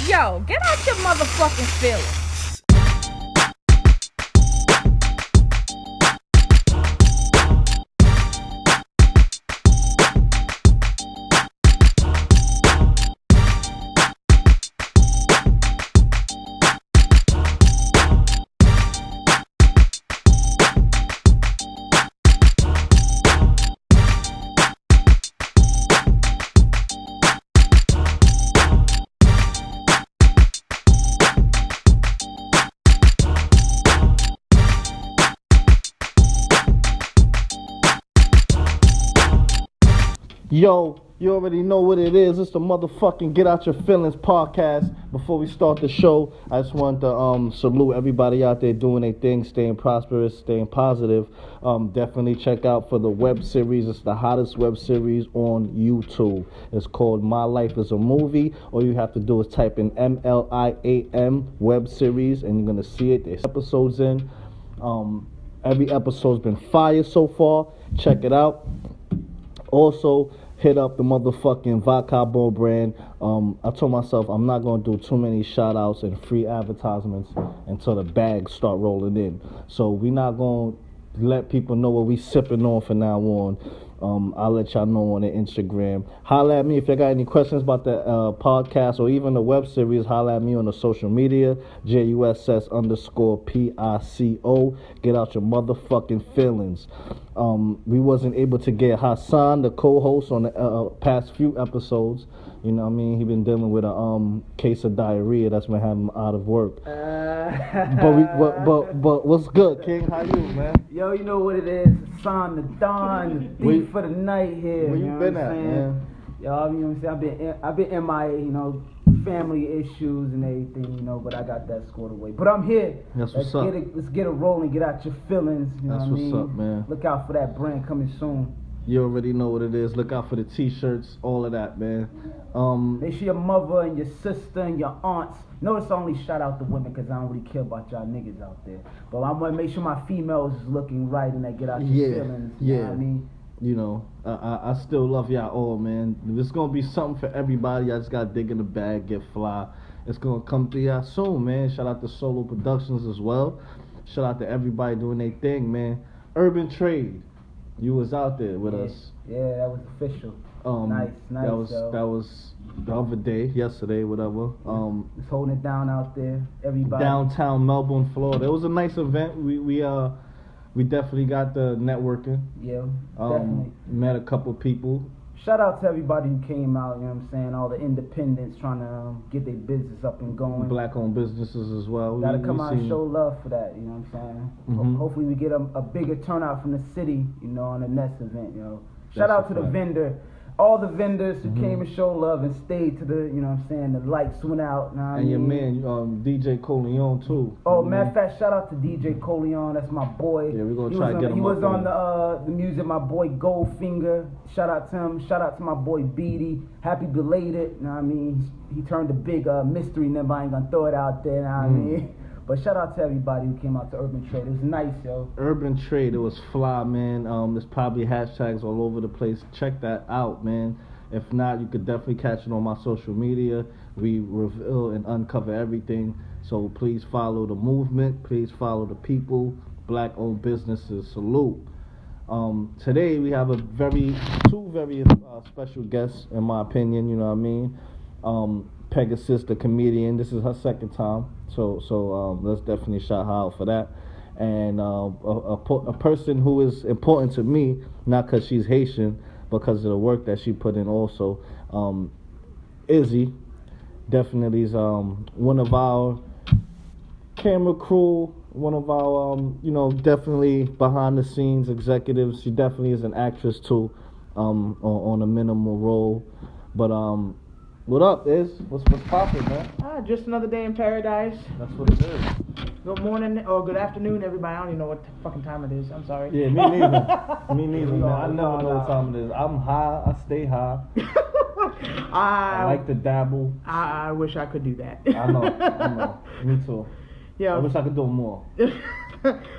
Yo, get out your motherfucking feelings. Yo, you already know what it is. It's the motherfucking Get Out Your Feelings podcast. Before we start the show, I just want to salute everybody out there doing their thing, staying prosperous, staying positive. Definitely check out for the web series. It's the hottest web series on YouTube. It's called My Life is a Movie. All you have to do is type in MLIAM web series and you're going to see it. There's episodes in. Every episode's been fire so far. Check it out. Also, hit up the motherfucking Vacabo brand. I told myself I'm not going to do too many shout-outs and free advertisements until the bags start rolling in. So we're not going to let people know what we sipping on from now on. I'll let y'all know on the Instagram. Holla at me if you got any questions about the podcast or even the web series. Holla at me on the social media. JUSS_PICO. Get out your motherfucking feelings. We wasn't able to get Hassan, the co-host, on the past few episodes. You know what I mean? He been dealing with a case of diarrhea that's been having him out of work. But what's good, King? How you, man? Yo, you know what it is? Hassan the Don, the thief for the night here. Where you been at, man? Yo, you know what I'm saying? I've been MIA, you know, family issues and everything, you know, but I got that squared away. But I'm here. That's what's up. Let's get it rolling. Get out your feelings. You know That's what I mean? what's up, man. Look out for that brand coming soon. You already know what it is. Look out for the t-shirts, all of that, man. Make sure your mother and your sister and your aunts. Notice I only shout out the women because I don't really care about y'all niggas out there. But I'm going to make sure my females is looking right and they get out your feelings. You know what I mean? You know, I still love y'all all, man. There's going to be something for everybody. I just got to dig in the bag, get fly. It's going to come to y'all soon, man. Shout out to Solo Productions as well. Shout out to everybody doing their thing, man. Urban Trade. You was out there with us. Yeah, that was official. Nice. That was the other day, yesterday, whatever. Just holding it down out there, everybody. Downtown Melbourne, Florida. It was a nice event. We definitely got the networking. Yeah, definitely. Met a couple people. Shout out to everybody who came out, you know what I'm saying? All the independents trying to get their business up and going. Black-owned businesses as well. Gotta come out and show love for that, you know what I'm saying? Mm-hmm. Hopefully we get a bigger turnout from the city, you know, on the next event, you know. Shout out to the vendor. All the vendors who came and showed love and stayed to the, you know what I'm saying, the lights went out. You know what and your mean? man, DJ Coleon, too. Oh, matter of fact, shout out to DJ Coleon. That's my boy. Yeah, we're going to try to get him He up was on the music, my boy Goldfinger. Shout out to him. Shout out to my boy Beatty. Happy belated. You know what I mean? He turned a big mystery number. I ain't going to throw it out there. You know what I mean? But shout out to everybody who came out to Urban Trade. It was nice, yo. Urban Trade, it was fly, man. There's probably hashtags all over the place. Check that out, man. If not, you could definitely catch it on my social media. We reveal and uncover everything. So please follow the movement. Please follow the people. Black-owned businesses. Salute. Today we have two very special guests, in my opinion. You know what I mean? Peggy, the comedian. This is her second time. So let's definitely shout her out for that. And a person who is important to me, not because she's Haitian, because of the work that she put in also. Izzy definitely is one of our camera crew, one of our, definitely behind the scenes executives. She definitely is an actress too, on a minimal role. But what up, Iz? What's poppin', man? Just another day in paradise. That's what it is. Good morning or good afternoon, everybody. I don't even know what fucking time it is. I'm sorry. Yeah, me neither. Me neither, man. I never know what time it is. I'm high. I stay high. I like to dabble. I wish I could do that. I know. Me too. Yeah. I wish I could do more.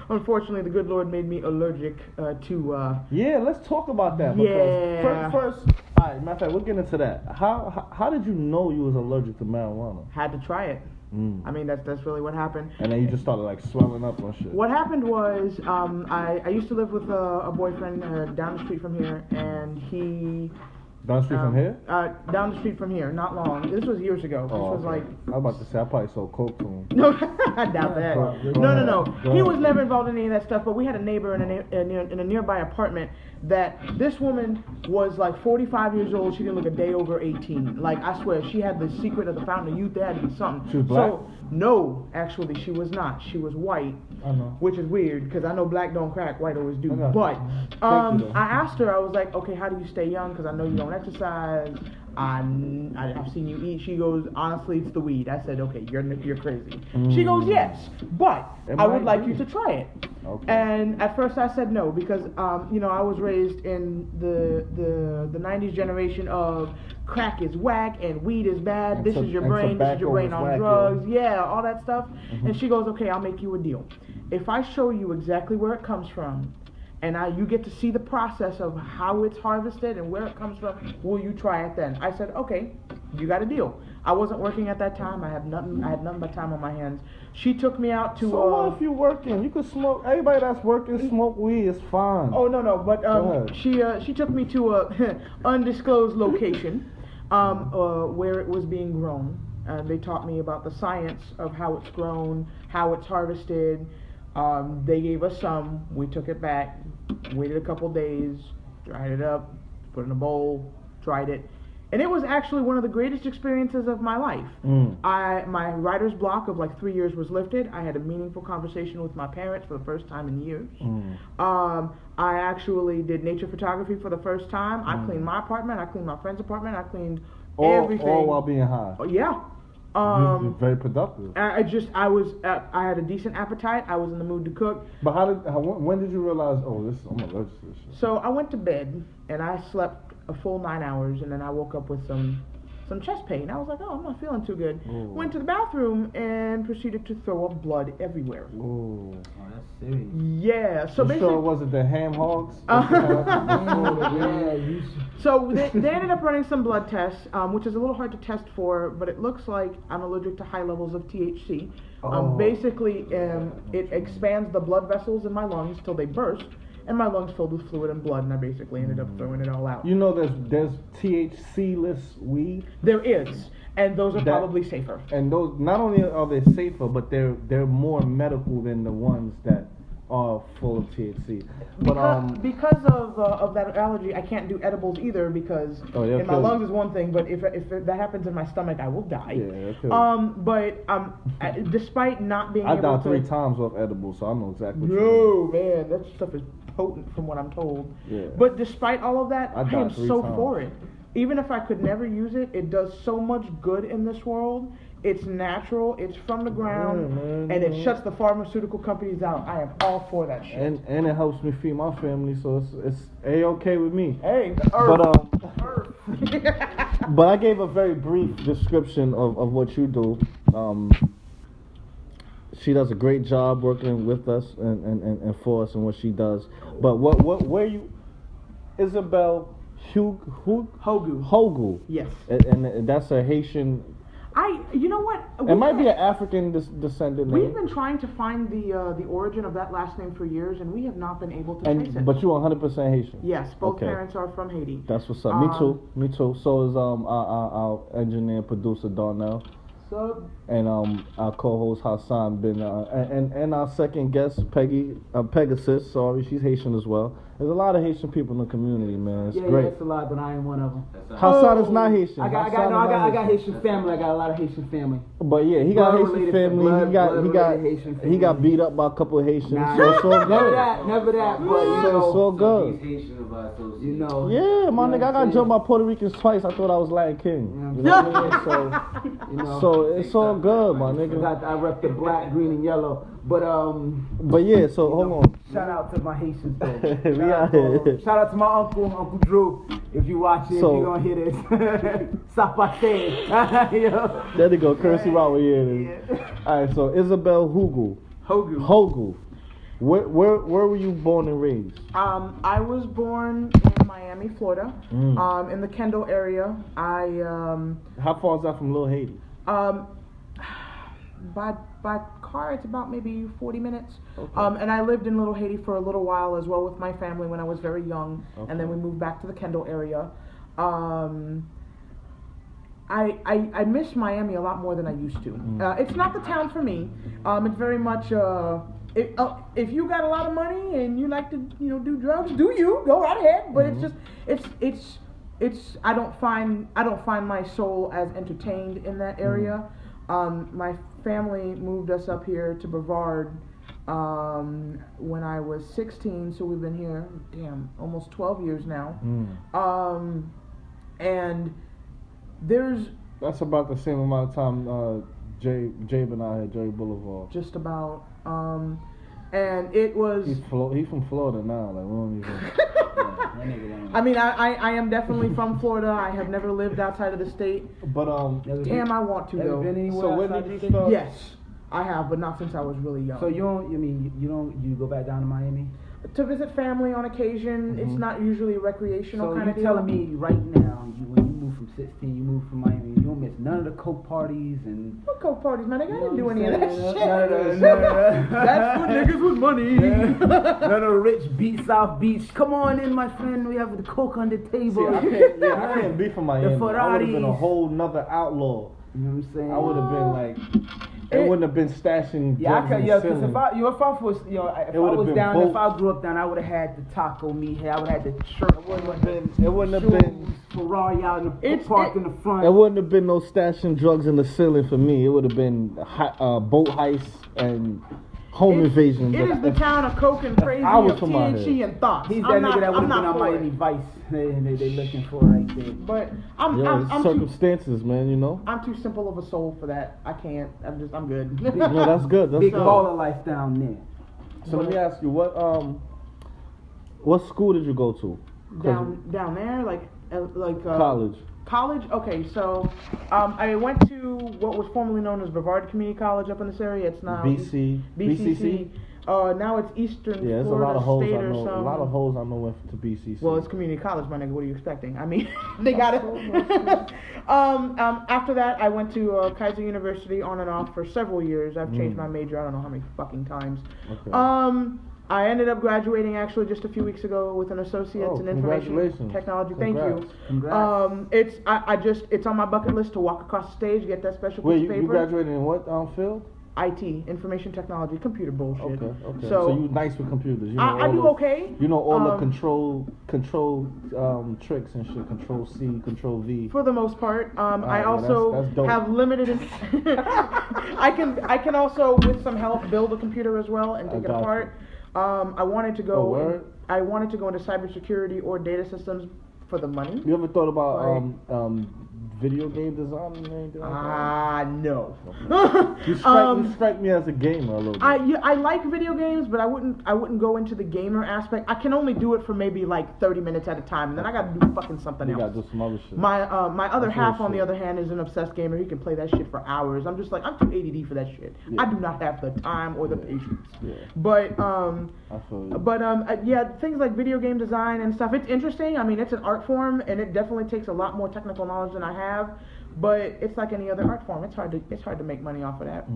Unfortunately, the good Lord made me allergic to. Yeah, let's talk about that. Yeah. Because first, Alright, matter of fact, we'll get into that. How did you know you was allergic to marijuana? Had to try it. I mean, that's really what happened. And then you just started like swelling up on shit. What happened was, I used to live with a boyfriend down the street from here, and he... Down the street from here? Down the street from here, not long. This was years ago. This was like... I was about to say, I probably sold coke to him. No, I doubt that. No. He was never involved in any of that stuff, but we had a neighbor in a nearby apartment that this woman was like 45 years old. She didn't look a day over 18. Like, I swear, she had the secret of the fountain of youth. There had to be something. She was black? So, no, actually, she was not. She was white, I know. which is weird because I know black don't crack, white always do. Okay. But Thank you, though. I asked her, I was like, okay, how do you stay young? Because I know you don't exercise. I've seen you eat. She goes, honestly, it's the weed. I said, okay, you're crazy. She goes, yes, but I would like you to try it. Okay. And at first I said no because I was raised in the 90s generation of crack is whack and weed is bad. And This is your brain on whack, drugs. Yeah, all that stuff. And she goes, okay, I'll make you a deal. If I show you exactly where it comes from, and you get to see the process of how it's harvested and where it comes from, will you try it then? I said, okay, you got a deal. I wasn't working at that time. I had nothing but time on my hands. She took me out to... So what if you working? You could smoke. Everybody that's working smoke weed. It's fine. Oh, no. But she took me to a undisclosed location where it was being grown. They taught me about the science of how it's grown, how it's harvested. They gave us some. We took it back, waited a couple days, dried it up, put it in a bowl, tried it. And it was actually one of the greatest experiences of my life. My writer's block of like 3 years was lifted. I had a meaningful conversation with my parents for the first time in years. I actually did nature photography for the first time. I cleaned my apartment. I cleaned my friend's apartment. I cleaned everything. All while being high. Yeah. You're very productive. I had a decent appetite. I was in the mood to cook. But when did you realize, I'm allergic to this shit? So I went to bed and I slept a full 9 hours, and then I woke up with some chest pain. I was like, I'm not feeling too good. Ooh. Went to the bathroom and proceeded to throw up blood everywhere. Ooh. Oh, that's serious. Yeah. So you basically, sure it wasn't the ham hogs? So they ended up running some blood tests, which is a little hard to test for, but it looks like I'm allergic to high levels of THC. Basically, it expands the blood vessels in my lungs till they burst, and my lungs filled with fluid and blood, and I basically ended up throwing it all out. You know there's THC-less weed? There is, and those are probably safer. And those, not only are they safer, but they're more medical than the ones that are full of THC. But because of that allergy, I can't do edibles either because in my lungs is one thing, but if that happens in my stomach, I will die. Yeah, despite not being I able died to... 3 times off edibles, so I know exactly what No, man, that stuff is potent from what I'm told. Yeah. But despite all of that, I am so times. for it. Even if I could never use it, it does so much good in this world. It's natural, it's from the ground, and it shuts the pharmaceutical companies out. I am all for that shit. And it helps me feed my family, so it's A-okay with me. Hey, the earth. But I gave a very brief description of what you do. She does a great job working with us and for us and what she does. But where you, Isabel Hogu. Yes. And that's a Haitian. You know what? It might be an African descendant name. We've been trying to find the origin of that last name for years, and we have not been able to trace it. But you're 100% Haitian. Yes, both parents are from Haiti. That's what's up. Me too. So is our engineer producer Darnell. So. And our co-host Hassan bin and our second guest Peggy Pegasus. Sorry, she's Haitian as well. There's a lot of Haitian people in the community, man. It's great. Yeah, it's a lot, but I ain't one of them. Hassan is not Haitian. I got Haitian family. I got a lot of Haitian family. But yeah, he got Haitian family. He got beat up by a couple of Haitians. So it's all good. Never that. But so it's all good. You know. Yeah, my nigga, I got jumped by Puerto Ricans twice. I thought I was Latin King. You know what I mean? So it's all good, my nigga. I rep the black, green, and yellow. But yeah. So hold on. Shout out to my Haitians though. We out here. Shout out to my Uncle Drew. If you watching, if you gonna hear this, Sapate. There they go, Cursey Route. We hear this. All right. So Isabel Hogu. Where were you born and raised? I was born in Miami, Florida, in the Kendall area. How far is that from Little Haiti? By car, it's about maybe 40 minutes. Okay. And I lived in Little Haiti for a little while as well with my family when I was very young, Okay. and then we moved back to the Kendall area. I miss Miami a lot more than I used to. It's not the town for me. It's very much if you got a lot of money and you like to do drugs, go right ahead. But it's I don't find my soul as entertained in that area. My family moved us up here to Brevard when I was 16, so we've been here almost 12 years now. And that's about the same amount of time Jabe and I had Jerry Boulevard. Just about. And it was. He's from Florida now. Like we don't even. I mean, I am definitely from Florida. I have never lived outside of the state. But I want to though. So when did you start? Yes, I have, but not since I was really young. So you go back down to Miami? To visit family on occasion. It's not usually a recreational kind of deal. So you're telling me right now, when you moved from 16, you moved from Miami, you don't miss none of the coke parties and... What coke parties, man? I didn't do any of that shit. No. That's for niggas with money. None of the rich South Beach. Come on in, my friend. We have the coke on the table. See, I can't be from Miami. I would have been a whole nother outlaw. You know what I'm saying? I would have been like... It wouldn't have been stashing drugs in the ceiling. If I grew up down, I would have had the taco meat here. I would have had the shirt. It wouldn't have been Ferrari out in the park in the front. It wouldn't have been no stashing drugs in the ceiling for me. It would have been boat heists and home invasions. It is the town of coke and crazy, of THC and thoughts. He's that nigga that would have been on Miami Vice. They looking for right there. But I'm circumstances, man. I'm too simple of a soul for that. I can't. I'm good. No, that's good. That's big good. baller life down there. So let me ask you, what school did you go to? Down there, like college. College? Okay, so I went to what was formerly known as Brevard Community College up in this area. It's now BCC. Now it's Eastern Florida there's a lot of hoes State I know. or something. A lot of hoes I know went to BCC. Well, it's community college, my nigga. What are you expecting? I mean, they got it. After that, I went to Kaiser University on and off for several years. I've changed my major. I don't know how many fucking times. Okay. I ended up graduating actually just a few weeks ago with an associate's in information technology. Thank you. Congrats. It's on my bucket list to walk across the stage, get that special piece of paper. You graduated in what field? IT, information technology, computer bullshit. Okay. So you nice with computers. I do okay. You know all the control tricks and shit. Control C, Control V. For the most part. I also have limited. I can also, with some help, build a computer as well and take it apart. I wanted to go. I wanted to go into cybersecurity or data systems for the money. You ever thought about video game design and anything like that? No. You strike me as a gamer a little bit. I like video games, but I wouldn't go into the gamer aspect. I can only do it for maybe like 30 minutes at a time, and then I gotta do fucking something else. You gotta do some other shit. My other half, on the other hand, is an obsessed gamer. He can play that shit for hours. I'm just like, I'm too ADD for that shit. Yeah. I do not have the time or the patience. Yeah. But I feel you. But things like video game design and stuff. It's interesting. I mean, it's an art form, and it definitely takes a lot more technical knowledge than I have. But it's like any other art form. It's hard to make money off of that.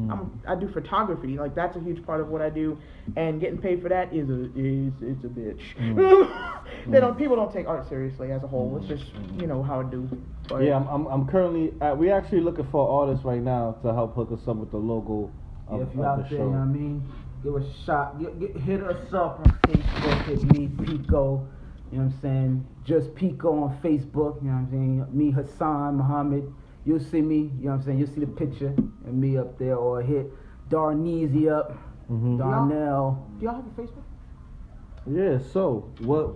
I do photography. Like that's a huge part of what I do, and getting paid for that is a bitch. People don't take art seriously as a whole. It's just how it do. But yeah, I'm currently we actually looking for artists right now to help hook us up with the logo of, if you're out there, show. you know what I mean, give us a shot. Hit us up on Facebook. Hit me, Pico. You know what I'm saying? Just Pico on Facebook. You know what I'm saying? Me, Hassan, Muhammad. You'll see me. You know what I'm saying? You'll see the picture of me up there, or hit Darneezy up. Darnell. Do y'all have a Facebook? Yeah. So what?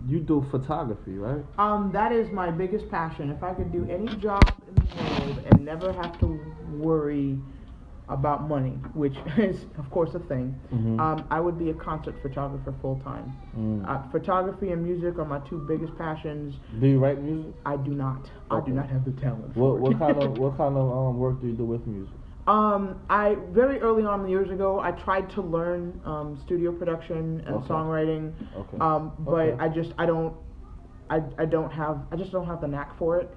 You do photography, right? That is my biggest passion. If I could do any job in the world and never have to worry about money, which is of course a thing, I would be a concert photographer full time. Photography and music are my two biggest passions. Do you write music? I do not. Okay. I do not have the talent. What kind of work do you do with music? I very early on years ago I tried to learn studio production and songwriting. But I don't. I just don't have the knack for it.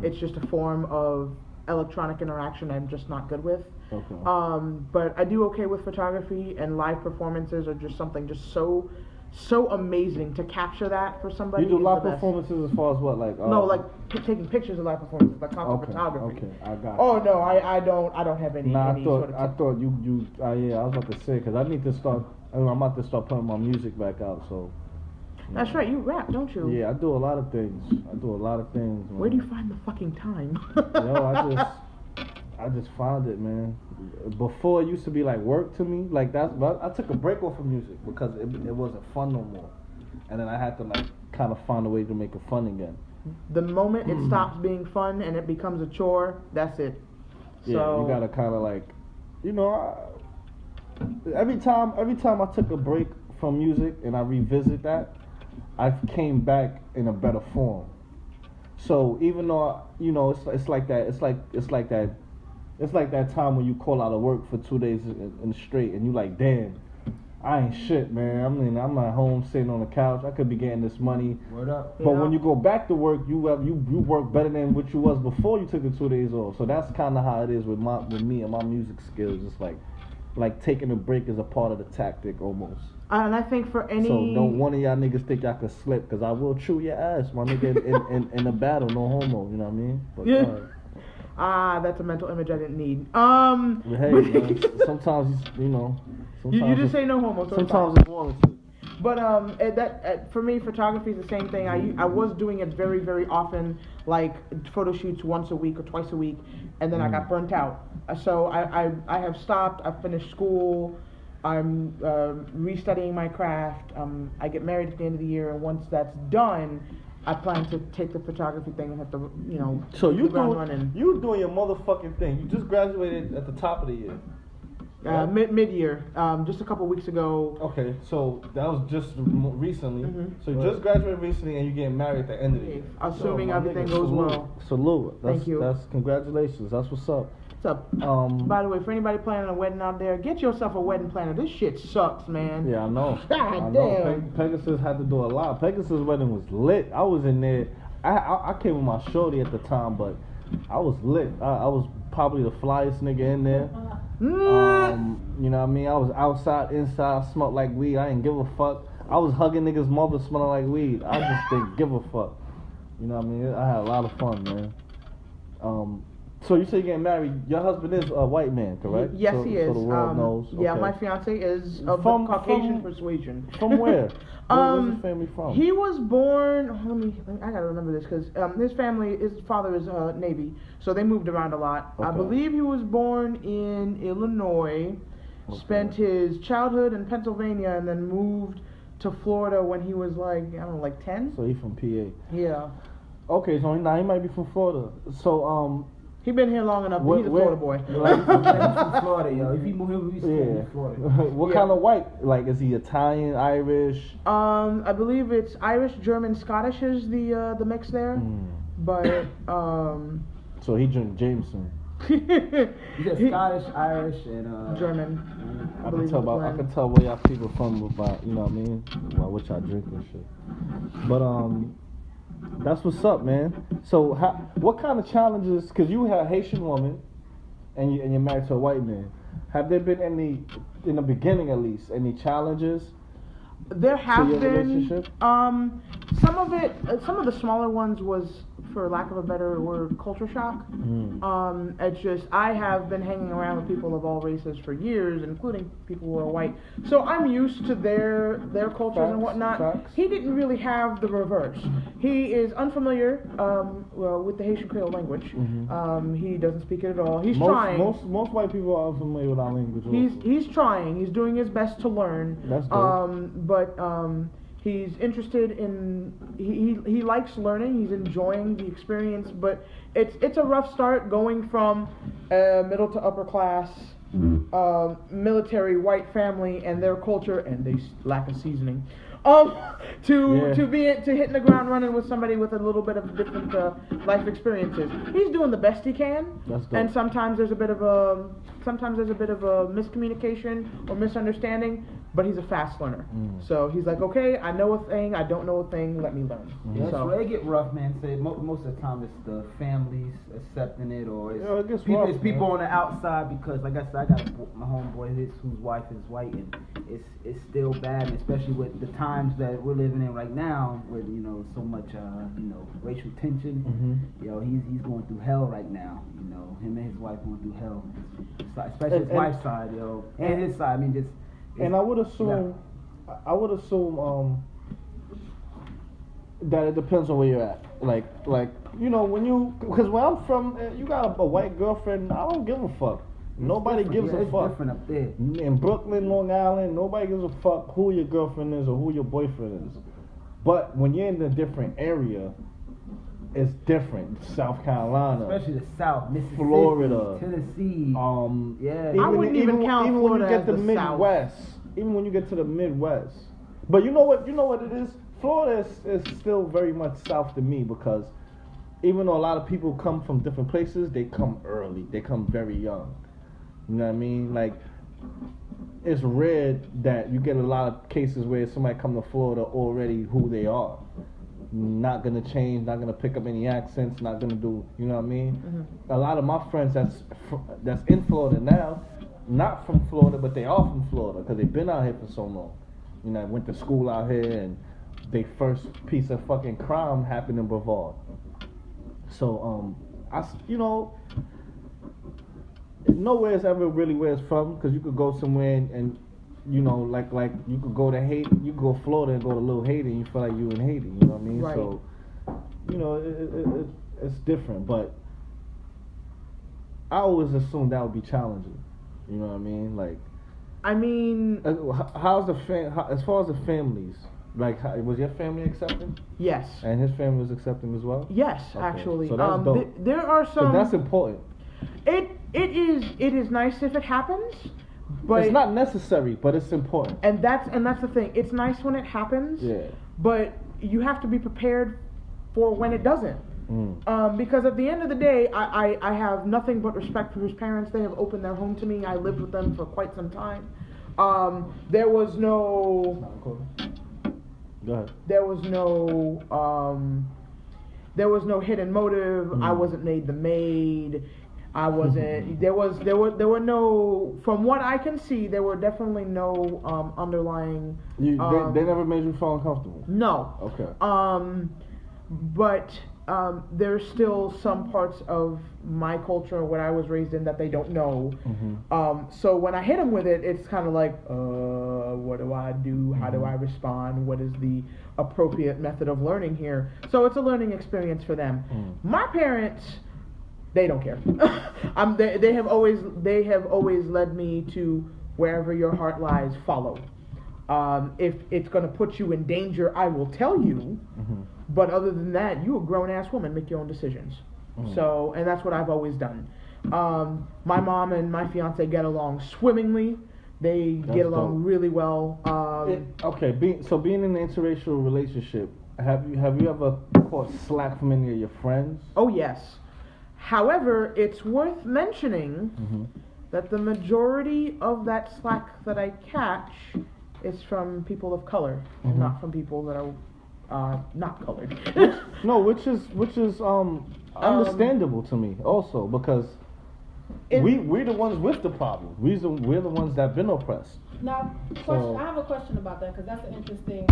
It's just a form of electronic interaction I'm just not good with. Okay. But I do okay with photography, and live performances are just something just so amazing to capture that for somebody. You do live performances as far as what, like? No, like taking pictures of live performances, like concert photography. Okay, I got. Oh no, I don't have any. Nah, any I thought you. Yeah, I was about to say, because I need to start. I'm about to start putting my music back out. So. That's right, you rap, don't you? Yeah, I do a lot of things. Man. Where do you find the fucking time? Yo, I just found it, man. Before it used to be like work to me, like that's. But I took a break off of music because it wasn't fun no more, and then I had to like kind of find a way to make it fun again. The moment it stops being fun and it becomes a chore, that's it. Yeah, so, you gotta kind of like, every time I took a break from music and I revisit that, I came back in a better form. So even though it's like that time when you call out of work for 2 days in straight and you like, damn, I ain't shit, man. I mean, I'm not home sitting on the couch. I could be getting this money. Word up. But when you go back to work, you work better than what you was before you took the 2 days off. So that's kind of how it is with me and my music skills. It's like taking a break is a part of the tactic almost. And I think for any... So don't one of y'all niggas think y'all can slip, because I will chew your ass, my nigga, in a battle, no homo, you know what I mean? But, yeah. That's a mental image I didn't need. Hey, man, sometimes, you just say no homo, so sometimes it's warranted. But for me, photography is the same thing. I was doing it very, very often, like photo shoots once a week or twice a week, and then I got burnt out. So I have stopped. I've finished school. I'm restudying my craft. I get married at the end of the year, and once that's done, I plan to take the photography thing and have to, So you doing your motherfucking thing. You just graduated at the top of the year. Mid-year, just a couple weeks ago. Okay, so that was just recently. Mm-hmm. So you just graduated recently, and you're getting married at the end of the year. Assuming everything goes well. Salute. Thank you. That's congratulations. That's what's up. What's up? By the way, for anybody planning a wedding out there, get yourself a wedding planner. This shit sucks, man. Yeah, I know. God damn. Pegasus had to do a lot. Pegasus' wedding was lit. I was in there. I came with my shorty at the time, but I was lit. I was probably the flyest nigga in there. You know what I mean? I was outside, inside, I smelled like weed. I didn't give a fuck. I was hugging niggas' mother smelling like weed. I just didn't give a fuck. You know what I mean? I had a lot of fun, man. So you say you're getting married. Your husband is a white man, correct? Yes, he is. So the world knows. Yeah, okay. My fiance is of the Caucasian persuasion. From where? Where's his family from? He was born. I gotta remember this because his father is Navy, so they moved around a lot. Okay. I believe he was born in Illinois, spent his childhood in Pennsylvania, and then moved to Florida when he was like 10. So he's from PA. Yeah. Okay, so now he might be from Florida. So he been here long enough. He's a Florida boy. He's from Florida, yo. If he move, he's in Florida. What kind of white? Like, is he Italian, Irish? I believe it's Irish, German, Scottish is the mix there. But So he drink Jameson. He's Scottish, Irish, and German. I can tell where y'all people from about, you know what I mean, about what y'all drink and shit. But that's what's up, man. So, what kind of challenges? Because you had a Haitian woman, and you're married to a white man. Have there been any, in the beginning at least, any challenges? There have been. Relationship? Some of the smaller ones was, for lack of a better word, culture shock. It's just, I have been hanging around with people of all races for years, including people who are white. So I'm used to their cultures and whatnot. Facts. He didn't really have the reverse. He is unfamiliar with the Haitian Creole language. He doesn't speak it at all. He's trying. Most white people are unfamiliar with our language. He's trying. He's doing his best to learn. That's dope. But he's interested in, he likes learning, he's enjoying the experience, but it's a rough start going from a middle to upper class military white family and their culture, and they lack of seasoning, to hitting the ground running with somebody with a little bit of different life experiences. He's doing the best he can, and sometimes there's a bit of a miscommunication or misunderstanding, but he's a fast learner. So he's like, okay, I know a thing, I don't know a thing, let me learn. Yeah, So it get rough, man. Say most of the time it's the families accepting it, or it's, it gets people, rough, it's people man. on the outside, because, like I said, I got my homeboy whose wife is white, and it's still bad, and especially with the times that we're living in right now, with so much racial tension. He's going through hell right now. Him and his wife going through hell, especially his wife's side, and his side. I mean, just. And I would assume that it depends on where you're at. Like because where I'm from, you got a white girlfriend, I don't give a fuck. Nobody gives a fuck. Different up there. In Brooklyn, Long Island, nobody gives a fuck who your girlfriend is or who your boyfriend is. But when you're in a different area, it's different. South Carolina, especially the South, Mississippi, Florida, Tennessee. I wouldn't even count even Florida when you get as to the Midwest. South. Even when you get to the Midwest. But you know what it is? Florida is still very much south to me, because even though a lot of people come from different places, they come early. They come very young. You know what I mean? Like, it's rare that you get a lot of cases where somebody come to Florida already who they are. Not gonna change, not gonna pick up any accents, not gonna do, you know what I mean? A lot of my friends that's in Florida now, not from Florida, but they are from Florida because they've been out here for so long. Went to school out here, and their first piece of fucking crime happened in Brevard. So, nowhere is ever really where it's from, because you could go somewhere and like you could go to Haiti, you could go to Florida and go to Little Haiti, and you feel like you in Haiti. You know what I mean? Right. So, it's different, but I always assumed that would be challenging. You know what I mean? Like, how's as far as the families? Like, was your family accepting? Yes. And his family was accepting as well? Yes, Okay. actually. So that's dope. There are some. That's important. It is nice if it happens, but it's not necessary, but it's important. And that's the thing. It's nice when it happens. Yeah. But you have to be prepared for when it doesn't. Because at the end of the day, I have nothing but respect for his parents. They have opened their home to me. I lived with them for quite some time. There was no. Go ahead. There was no hidden motive. I wasn't made the maid. I wasn't. There were no. From what I can see, there were definitely no underlying. They never made you feel uncomfortable. No. Okay. But there's still some parts of my culture and what I was raised in that they don't know. So when I hit them with it, it's kind of like, what do I do? How do I respond? What is the appropriate method of learning here? So it's a learning experience for them. My parents, they don't care. They have always led me to wherever your heart lies, follow. If it's going to put you in danger, I will tell you. But other than that, you a grown-ass woman, make your own decisions. So, and that's what I've always done. My mom and my fiance get along swimmingly. They get along really well. Being in an interracial relationship, have you ever caught slack from any of your friends? Oh, yes. However, it's worth mentioning that the majority of that slack that I catch is from people of color, and not from people that are not colored. No, which is understandable to me also, because we're the ones with the problem. We're the ones that have been oppressed. Now, I have a question about that, because that's interesting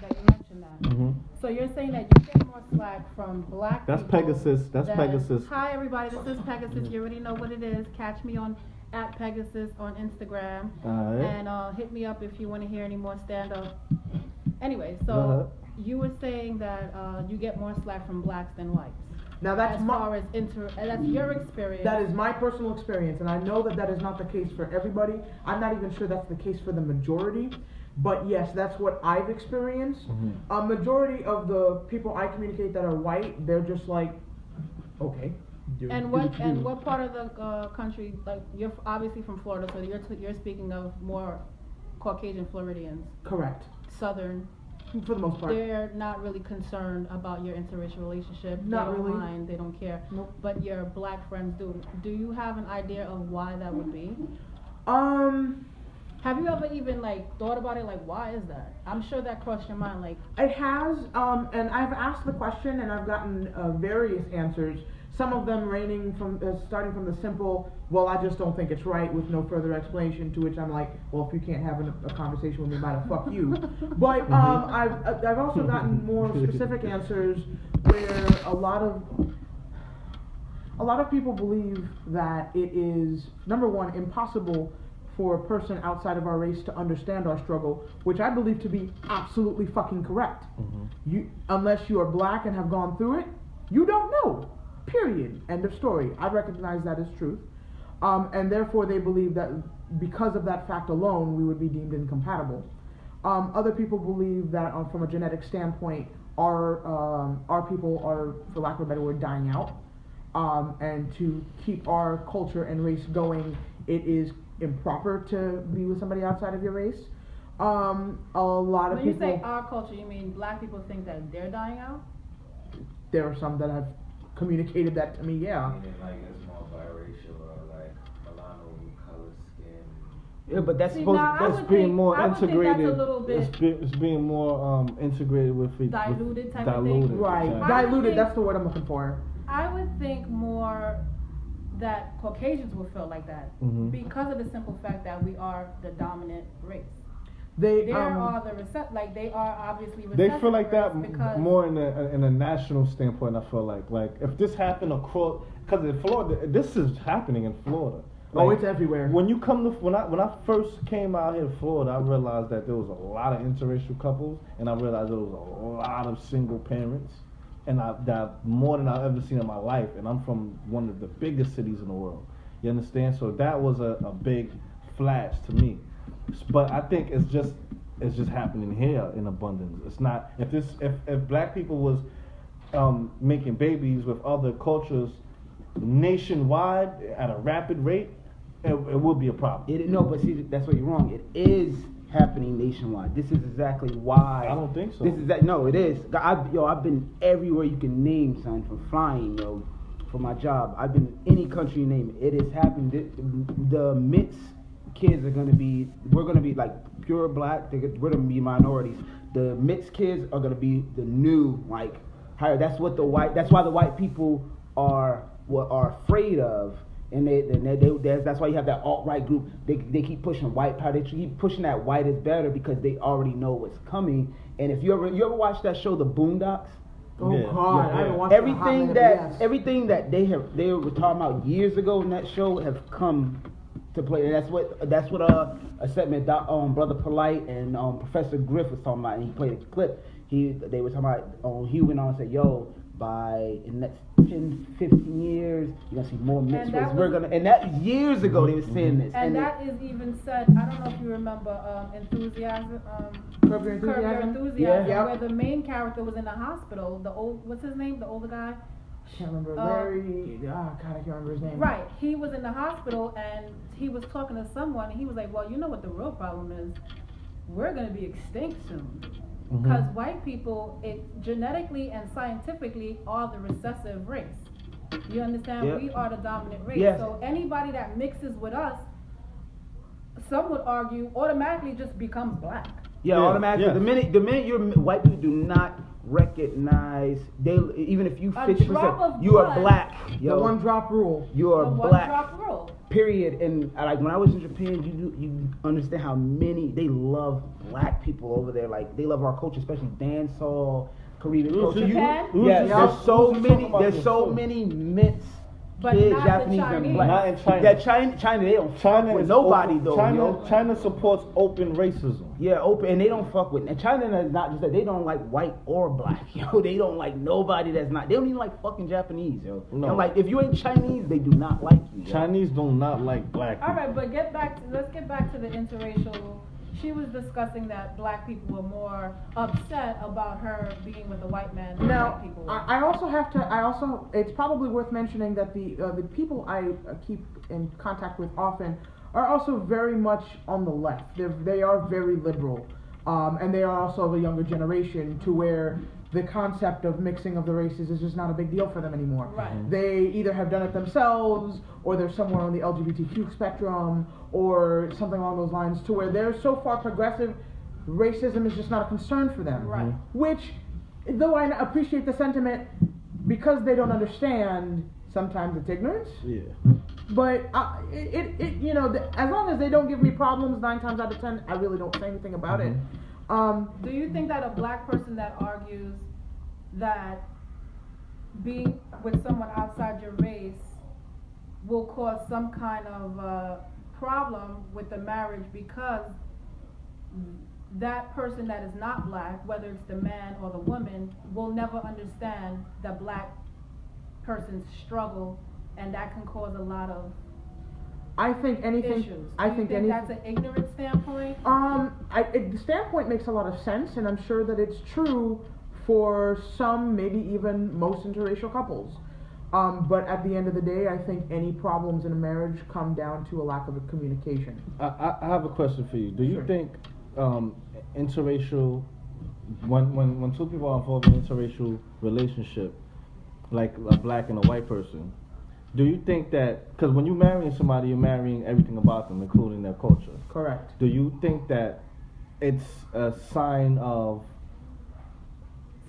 that you mentioned that. So you're saying that you get more slack from black That's people. Pegasus. That's Pegasus. Hi everybody, this is Pegasus. You already know what it is. Catch me on @Pegasus on Instagram. And hit me up if you want to hear any more stand-up. Anyway, so you were saying that you get more slack from blacks than whites. Now that's that's your experience. That is my personal experience, and I know that is not the case for everybody. I'm not even sure that's the case for the majority, but yes, that's what I've experienced. A majority of the people I communicate that are white, they're just like, okay. What part of the country? Like, you're obviously from Florida, so you're speaking of more Caucasian Floridians. Correct. Southern. For the most part. They're not really concerned about your interracial relationship. Not they don't really. mind. They don't care. Nope. But your black friends do. Do you have an idea of why that would be? Have you ever even thought about it? Why is that? I'm sure that crossed your mind. It has, and I've asked the question and I've gotten various answers. Some of them ranging from starting from the simple, well, I just don't think it's right, with no further explanation. To which I'm like, well, if you can't have a conversation with me about it, fuck you. But I've also gotten more specific answers where a lot of people believe that it is, number one, impossible for a person outside of our race to understand our struggle, which I believe to be absolutely fucking correct. Unless you are black and have gone through it, you don't know. Period. End of story. I recognize that as truth. And therefore they believe that because of that fact alone, we would be deemed incompatible. Other people believe that from a genetic standpoint, our people are, for lack of a better word, dying out. And to keep our culture and race going, it is improper to be with somebody outside of your race. A lot of people. When you say our culture, you mean black people think that they're dying out? There are some that have communicated that to me, yeah. Meaning it's more biracial or Milano color skin. Yeah, but that's that's being more integrated. That's a little bit it's being more integrated with diluted type of diluted, thing. Right. Exactly. Diluted, that's the word I'm looking for. I would think more that Caucasians will feel like that because of the simple fact that we are the dominant race. They are they are obviously recessive. They feel like that more in a national standpoint. I feel like if this happened across, because in Florida, this is happening in Florida. It's everywhere. When you come to when I first came out here in Florida, I realized that there was a lot of interracial couples, and I realized there was a lot of single parents, and that more than I've ever seen in my life. And I'm from one of the biggest cities in the world. You understand? So that was a big flash to me. But I think it's just happening here in abundance. It's not if black people was making babies with other cultures nationwide at a rapid rate, it would be a problem. No, but see, that's where you're wrong. It is happening nationwide. This is exactly why. I don't think so. No, it is. I've been everywhere you can name, son, from flying, for my job. I've been any country you name it. It is happening. The mixed kids we're gonna be pure black. We're gonna be minorities. The mixed kids are gonna be the new higher. That's why the white people are afraid of. And that's why you have that alt-right group. They keep pushing white power. They keep pushing that white is better because they already know what's coming. And if you ever watch that show, The Boondocks? Oh yeah. God, I haven't watched everything that they were talking about years ago in that show have come to play. And that's what a segment Brother Polite and Professor Griff was talking about. And he played a clip. They were talking about. He went on and said, "Yo, in the next 10, 15 years, you're gonna see more mixed race. And that years ago they were saying this. And that is even said. I don't know if you remember Enthusiasm. Curb Your Enthusiasm. Yeah. Where the main character was in the hospital. What's his name? The older guy. I can't remember. Larry. God, I can't remember his name. Right. He was in the hospital and he was talking to someone. And he was like, "Well, you know what the real problem is? We're gonna be extinct soon." Because white people, genetically and scientifically, are the recessive race. You understand? Yep. We are the dominant race. Yes. So anybody that mixes with us, some would argue, automatically just becomes black. Yeah, automatically. Yes. The minute you're white people do not recognize even if you 50%, you are black. The one drop rule. You are black. One drop rule. Period. And when I was in Japan, you understand how many they love black people over there. They love our culture, especially dancehall, Caribbean culture. Japan? There's so many mixed But kids, not Japanese the and Chinese. black. Not in China. Yeah, China they don't fuck with nobody open, though. China supports open racism. Yeah, open, and they don't fuck with. And China is not just that. They don't like white or black. They don't like nobody that's not. They don't even like fucking Japanese. No. If you ain't Chinese, they do not like you. Chinese do not like black people. All right, but let's get back to the interracial. She was discussing that black people were more upset about her being with a white man than black people were. I also it's probably worth mentioning that the people I keep in contact with often are also very much on the left. They are very liberal, and they are also of a younger generation to where the concept of mixing of the races is just not a big deal for them anymore. Right. They either have done it themselves, or they're somewhere on the LGBTQ spectrum, or something along those lines, to where they're so far progressive, racism is just not a concern for them. Right. Which, though I appreciate the sentiment, because they don't understand, sometimes it's ignorance. Yeah. But you know, as long as they don't give me problems 9 times out of 10, I really don't say anything about it. Do you think that a black person that argues that being with someone outside your race will cause some kind of problem with the marriage because that person that is not black, whether it's the man or the woman, will never understand the black person's struggle, and that can cause a lot of I think anything. issues? I Do you think think anything. that's an ignorant standpoint? The standpoint makes a lot of sense, and I'm sure that it's true for some, maybe even most interracial couples. But at the end of the day, I think any problems in a marriage come down to a lack of a communication. I have a question for you. Do you Sure. think interracial, when two people are involved in an interracial relationship, like a black and a white person, do you think that, because when you're marrying somebody, you're marrying everything about them, including their culture. Correct. Do you think that it's a sign of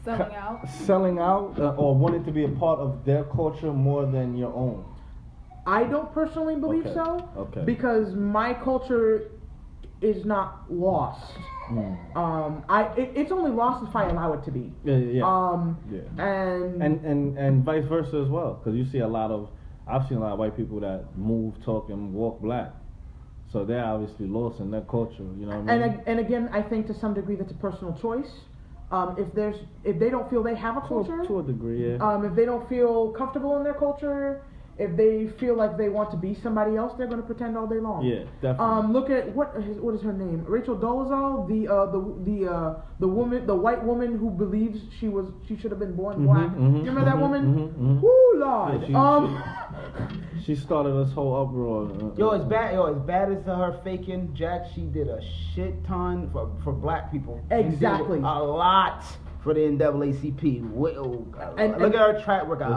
Selling out? or wanting to be a part of their culture more than your own? I don't personally believe Okay. so. Okay. Because my culture is not lost. It's only lost if I allow it to be. Yeah. And vice versa as well, because I've seen a lot of white people that move, talk, and walk black, so they're obviously lost in their culture. You know what I mean? And again, I think to some degree that's a personal choice. If they don't feel they have a culture, to a degree, yeah. if they don't feel comfortable in their culture, if they feel like they want to be somebody else, they're going to pretend all day long. Yeah, definitely. Look at what is her name? Rachel Dolezal, the woman, the white woman who believes she should have been born black. You remember that woman? Woo, Lord. Yeah, she started this whole uproar. As bad as her faking Jack, she did a shit ton for black people. Exactly. A lot for the NAACP. And look at her track record.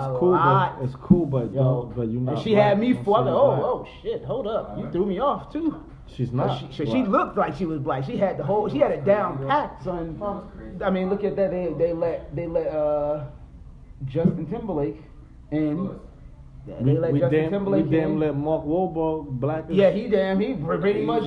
It's cool, but you know. And she had me for oh shit, hold up, you threw me off too. She's not. She looked like she was black. She had it down pat, son. I mean, look at that. They let Justin Timberlake in. They let Justin Timberlake in. We damn let Mark Wahlberg black. He pretty much.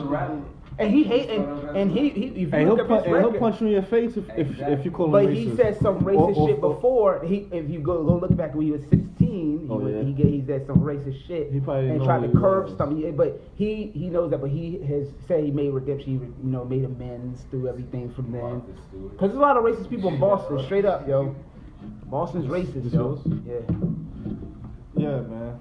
And he hate and he if you look at his record, he'll punch you in your face if you call him but racist. he said some racist shit before. If you go look back when he was 16, he said some racist shit he and tried to curb something. But he knows that. But he has said he made redemption. He made amends through everything from then. Because there's a lot of racist people in Boston. Straight up, yo. Boston's racist, yo. Yeah, man.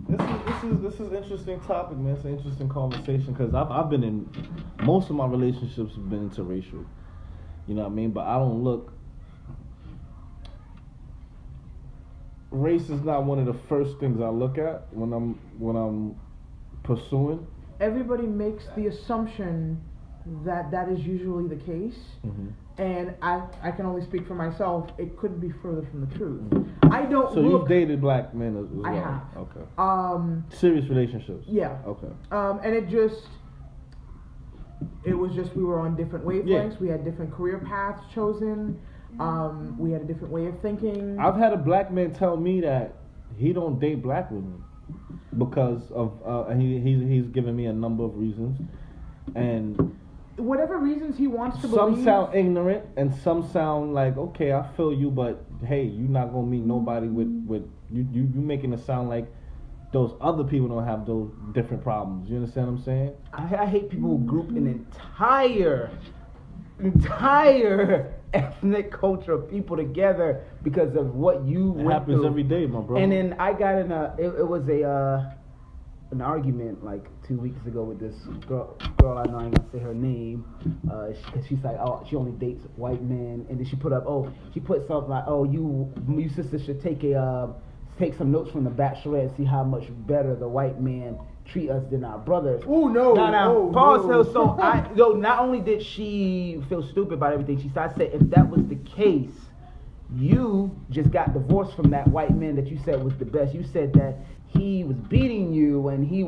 This is interesting topic, man. It's an interesting conversation because I've been in most of my relationships have been interracial. You know what I mean? But I don't look. Race is not one of the first things I look at when I'm pursuing. Everybody makes the assumption that is usually the case. And I can only speak for myself. It couldn't be further from the truth. I don't. So you've dated black men as well? I have. Okay. Serious relationships? Yeah. Okay. And it was just we were on different wavelengths. Yeah. We had different career paths chosen. We had a different way of thinking. I've had a black man tell me that he don't date black women because of he's given me a number of reasons, and whatever reasons he wants to believe. Some sound ignorant and some sound like, okay, I feel you, but hey, you're not gonna meet nobody with you making it sound like those other people don't have those different problems. You understand what I'm saying? I hate people who group an entire ethnic culture of people together because of what you went happens through. Every day, my bro. And then I got in it was an argument like 2 weeks ago with this girl I know, I ain't gonna say her name, she's like, oh, she only dates white men, and then she put something like, oh, you sisters should take a take some notes from the Bachelorette and see how much better the white man treat us than our brothers. Ooh, no. Now, pause. No. So not only did she feel stupid about everything she said, I said, if that was the case, you just got divorced from that white man that you said was the best. You said that he was beating you and he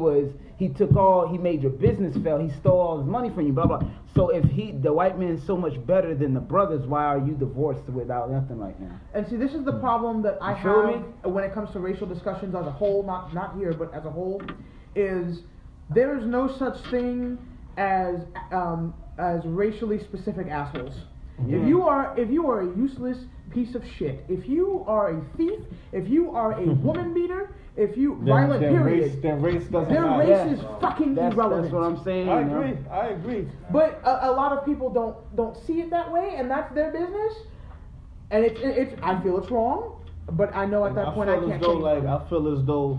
made your business fail. He stole all his money from you, blah, blah. So if the white man is so much better than the brothers, why are you divorced without nothing right now? And see, this is the problem that I have when it comes to racial discussions as a whole, not here, but as a whole, is there is no such thing as racially specific assholes. Yeah. If you are a useless piece of shit, if you are a thief, if you are a woman beater, if you violent period, then race doesn't their matter. race is fucking irrelevant. That's what I'm saying. I agree. But a lot of people don't see it that way, and that's their business. And it's I feel it's wrong, but I know at that point I can't change. I feel as though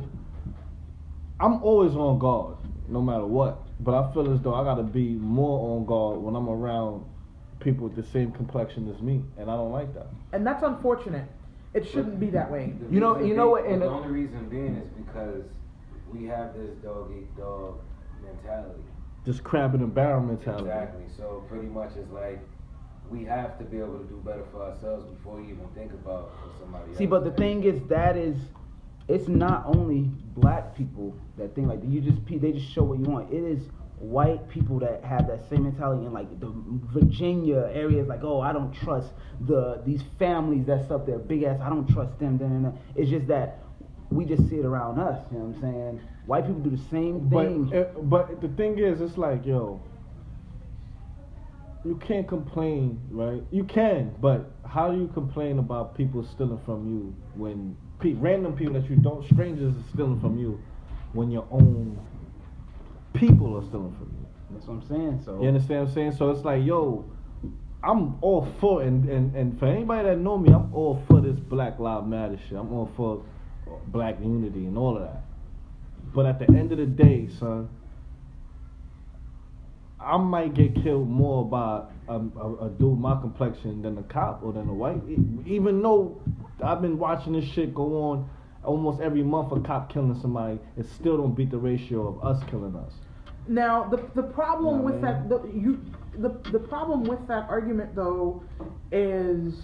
I'm always on guard, no matter what. But I feel as though I gotta be more on guard when I'm around people with the same complexion as me, and I don't like that. And that's unfortunate. It shouldn't be that way. You know what? And the only reason being is because we have this dog eat dog mentality. Just crab in a barrel mentality. Exactly. So pretty much it's like we have to be able to do better for ourselves before you even think about for somebody else. See, but the thing is, it's not only black people that think like they just show what you want. It is white people that have that same mentality in like the Virginia areas, like, oh, I don't trust these families that's up there, big ass, I don't trust them. It's just that we just see it around us, you know what I'm saying? White people do the same thing. But the thing is, it's like, yo, you can't complain, right? You can, but how do you complain about people stealing from you when random people that you don't, strangers are stealing from you when your own people are stealing from you? That's what I'm saying. So you understand what I'm saying? So it's like, yo, I'm all for and for anybody that know me, I'm all for this Black Lives Matter shit. I'm all for black unity and all of that. But at the end of the day, son, I might get killed more by a dude my complexion than a cop or than a white. Even though I've been watching this shit go on almost every month, a cop killing somebody, it still don't beat the ratio of us killing us. Now the problem with that the problem with that argument though is,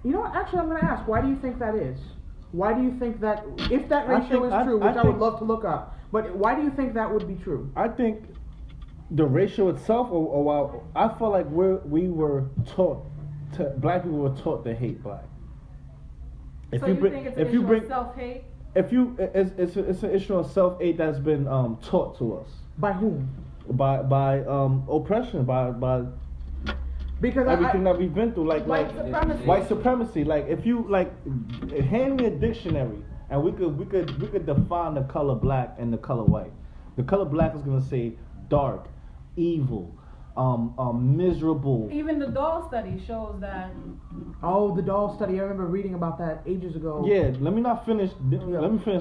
you know what? Actually, I'm going to ask, why do you think that is? Why do you think that, if that ratio is true, which I would love to look up, but why do you think that would be true? I think the ratio itself, or I feel like we were taught black people were taught to hate black. So you think it's an issue of self-hate? It's an issue of self-hate that's been taught to us. By whom? By oppression, by because everything that we've been through, like white supremacy. Like, if you hand me a dictionary and we could define the color black and the color white. The color black is gonna say dark, evil, miserable. Even the doll study shows that. Oh, the doll study! I remember reading about that ages ago. Yeah, let me finish.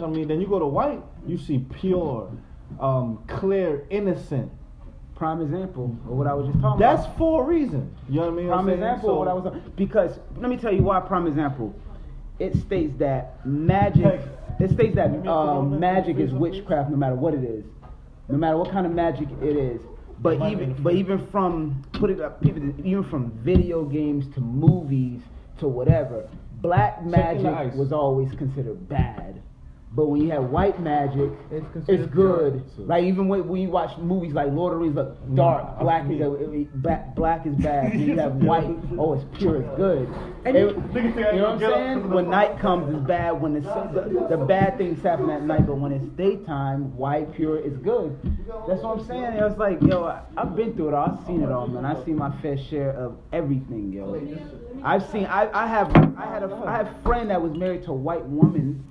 I mean, then you go to white, you see pure, clear, innocent. Prime example of what I was just talking about. That's for a reason. You know what I mean? Prime example of what I was talking about. Because, let me tell you why prime example. It states that magic is witchcraft no matter what it is. No matter what kind of magic it is. But even from even from video games to movies to whatever, black magic was always considered bad. But when you have white magic, it's good. Like, even when you watch movies like Lord of the Rings, look, dark, black is bad. When you have white, oh, it's pure, it's good. You know what I'm saying? When night comes, it's bad. When the bad things happen at night, but when it's daytime, white, pure, is good. That's what I'm saying. It's like, yo, I've been through it all. I've seen it all, man. I've seen my fair share of everything, yo. I had a friend that was married to a white woman,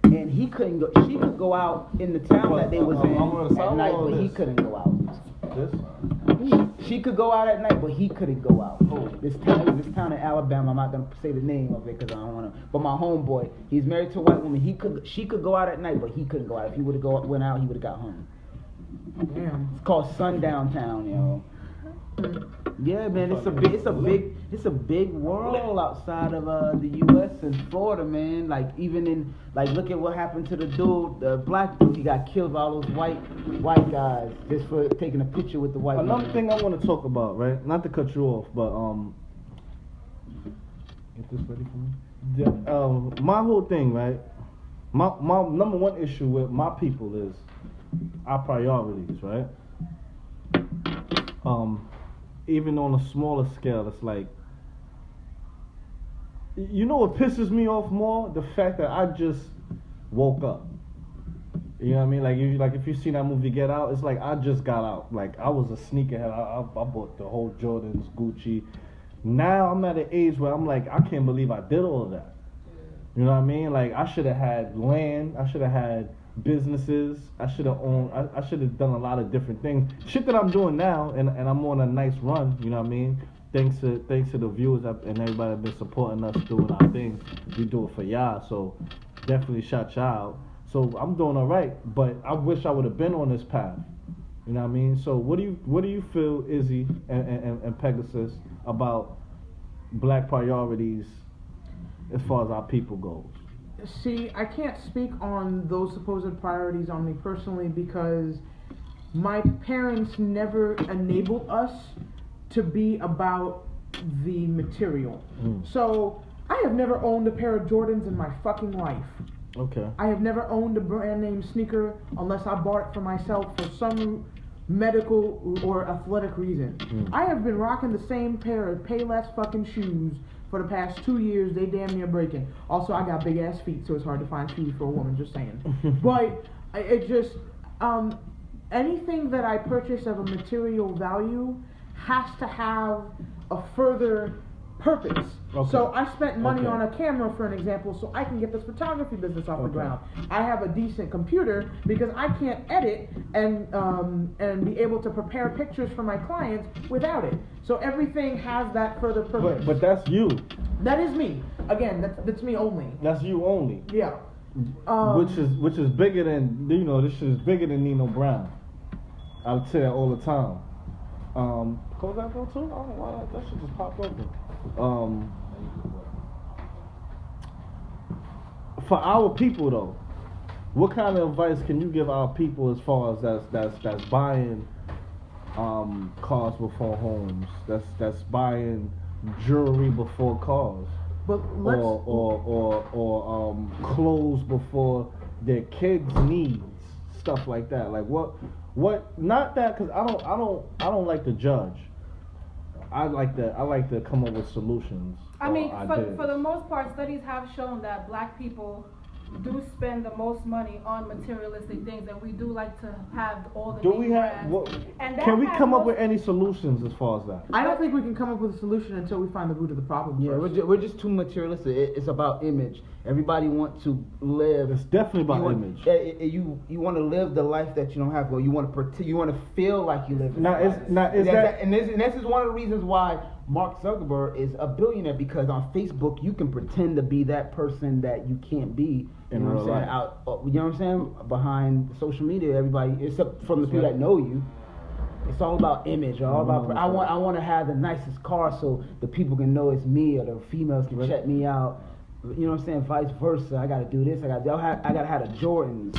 and she could go out in the town that they was in at night, but he couldn't go out. She could go out at night, but he couldn't go out. This town in Alabama, I'm not gonna say the name of it because I don't wanna. But my homeboy, he's married to a white woman. She could go out at night, but he couldn't go out. If he went out, he would have got home. Damn. It's called Sundown Town, yo. Yeah, man, it's a big world outside of the U.S. and Florida, man. Like even in look at what happened to the dude, the black dude. He got killed by all those white guys just for taking a picture with the white. Another thing I want to talk about, right? Not to cut you off, but get this ready for me. My whole thing, right? My number one issue with my people is our priorities, right? Even on a smaller scale, it's like, you know what pisses me off more? The fact that I just woke up. You know what I mean? Like if you see that movie Get Out, it's like I just got out. Like I was a sneakerhead. I bought the whole Jordans, Gucci. Now I'm at an age where I'm like, I can't believe I did all of that. You know what I mean? Like I should have had land. I should have had businesses. I should have owned. I should have done a lot of different things. Shit that I'm doing now, and I'm on a nice run. You know what I mean? Thanks to the viewers and everybody that been supporting us doing our thing. We do it for y'all. So definitely shout y'all out. So I'm doing all right, but I wish I would have been on this path. You know what I mean? So what do you feel, Izzy and Pegasus, about black priorities as far as our people goes? See, I can't speak on those supposed priorities on me personally because my parents never enabled us to be about the material. So I have never owned a pair of Jordans in my fucking life. Okay. I have never owned a brand name sneaker unless I bought it for myself for some medical or athletic reason. I have been rocking the same pair of Payless fucking shoes for the past 2 years. They damn near breaking. Also, I got big ass feet, so it's hard to find shoes for a woman, just saying. But it just anything that I purchase of a material value has to have a further purpose. Okay. So I spent money on a camera, for an example, so I can get this photography business off the ground. I have a decent computer because I can't edit and be able to prepare pictures for my clients without it. So everything has that further purpose. But that's you. That is me. Again, that's me only. That's you only. Yeah. Which is bigger than, you know, this shit is bigger than Nino Brown. I'll tell you that all the time. Close that door too? I don't know why that shit just popped open. For our people though, what kind of advice can you give our people as far as that's buying cars before homes, that's buying jewelry before cars, but or clothes before their kids' needs, stuff like that. Like what? Not that, because I don't like to judge. I like to come up with solutions. I mean, for the most part, studies have shown that black people do spend the most money on materialistic things, and we do like to have all the. Do we have? Can we come up with any solutions as far as that? I don't think we can come up with a solution until we find the root of the problem. Yeah, we're just too materialistic. It's about image. Everybody wants to live. It's definitely about image. You want to live the life that you don't have. Well, you want to You want to feel like you live. And this is one of the reasons why Mark Zuckerberg is a billionaire, because on Facebook you can pretend to be that person that you can't be. You know what I'm saying? You know what I'm saying? Behind social media, everybody, except from the people that know you, it's all about image. All about. I want to have the nicest car so the people can know it's me, or the females can check me out. You know what I'm saying? Vice versa. I gotta do this. I gotta have the Jordans.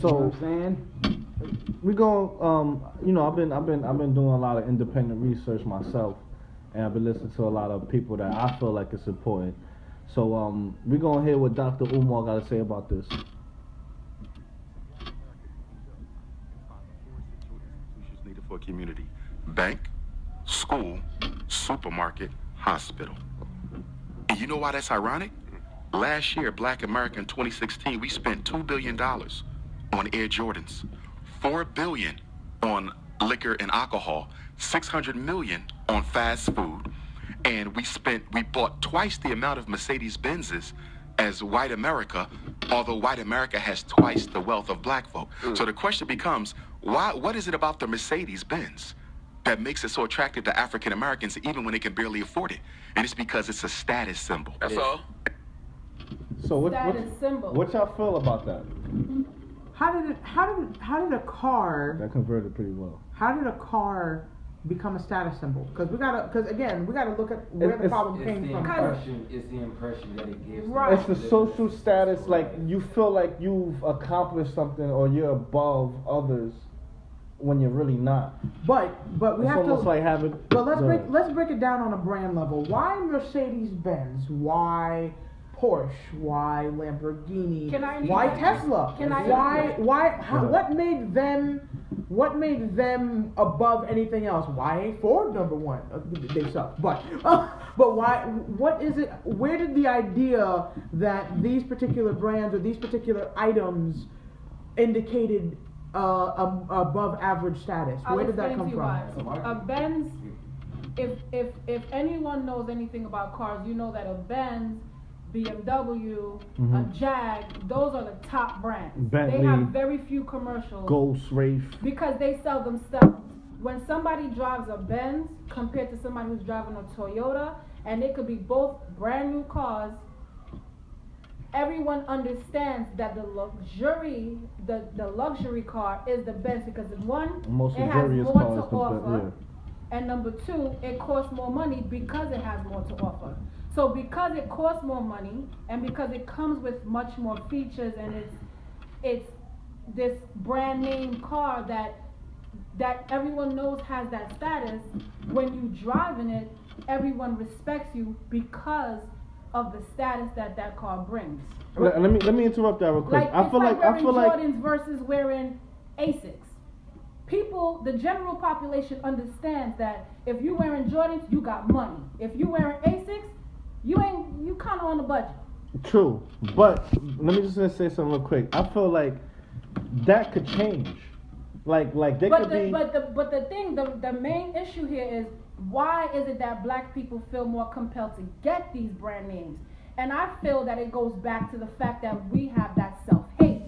So, you know what I'm saying? We go. You know, I've been doing a lot of independent research myself, and I've been listening to a lot of people that I feel like it's important. So we're gonna hear what Dr. Umar got to say about this. Needed for a community: bank, school, supermarket, hospital. And you know why that's ironic? Last year, Black America in 2016, we spent $2 billion on Air Jordans, $4 billion on liquor and alcohol, $600 million on fast food, and we bought twice the amount of Mercedes-Benzes as white America, although white America has twice the wealth of black folk. So the question becomes, what is it about the Mercedes-Benz that makes it so attractive to African Americans even when they can barely afford it? And it's because it's a status symbol. That's all. So what y'all feel about that? How did a car that converted pretty well? How did a car become a status symbol? Because we gotta look at where the problem came from. It's the impression that it gives. Right. It's the social status, like you feel like you've accomplished something or you're above others when you're really not. But we it's have almost to. like having. But let's break it down on a brand level. Why Mercedes-Benz? Why Porsche? Why Lamborghini? Why Tesla? What made them above anything else? Why ain't Ford number one? They suck. But why? What is it? Where did the idea that these particular brands or these particular items indicated above average status? Where did that come from? A Benz. If anyone knows anything about cars, you know that a Benz, BMW, a Jag, those are the top brands. Bentley, they have very few commercials. G.O.Y.F. Because they sell themselves. When somebody drives a Benz compared to somebody who's driving a Toyota, and it could be both brand new cars, everyone understands that the luxury car is the Benz because one, it has more to offer, and number two, it costs more money because it has more to offer. So because it costs more money and because it comes with much more features and it's this brand name car that everyone knows has that status, when you drive in it, everyone respects you because of the status that car brings. Let me interrupt that real quick. I feel like Jordans versus wearing Asics. People, the general population understands that if you wearing Jordans, you got money. If you wearing Asics, you kind of on the budget. True, but let me just say something real quick. I feel like that could change. Like they could be. But the main issue here is why is it that black people feel more compelled to get these brand names? And I feel that it goes back to the fact that we have that self-hate.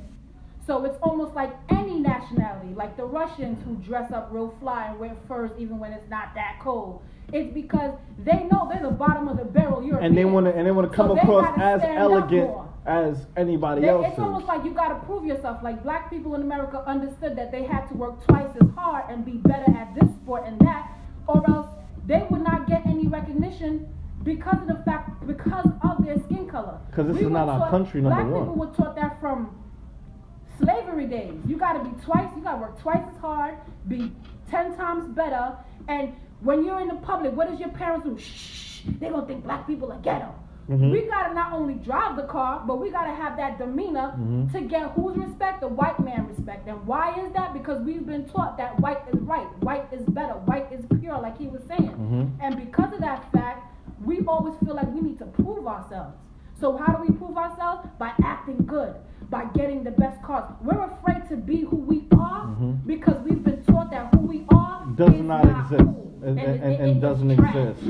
So it's almost like any nationality, like the Russians who dress up real fly and wear furs even when it's not that cold. It's because they know they're the bottom of the barrel Europeans. And they want to come across as elegant as anybody else. It's almost like you got to prove yourself. Like black people in America understood that they had to work twice as hard and be better at this sport and that, or else they would not get any recognition because of their skin color. Because this is not our country, number one. Black people were taught that from slavery days. You got to work twice as hard, be 10 times better, and when you're in the public, what does your parents do? Shh, they're going to think black people are ghetto. We got to not only drive the car, but we got to have that demeanor to get whose respect? The white man respect. And why is that? Because we've been taught that white is right, white is better, white is pure, like he was saying. And because of that fact, we always feel like we need to prove ourselves. So how do we prove ourselves? By acting good, by getting the best cars. We're afraid to be who we are because we've been taught that who we are does not exist. Cool. And doesn't exist.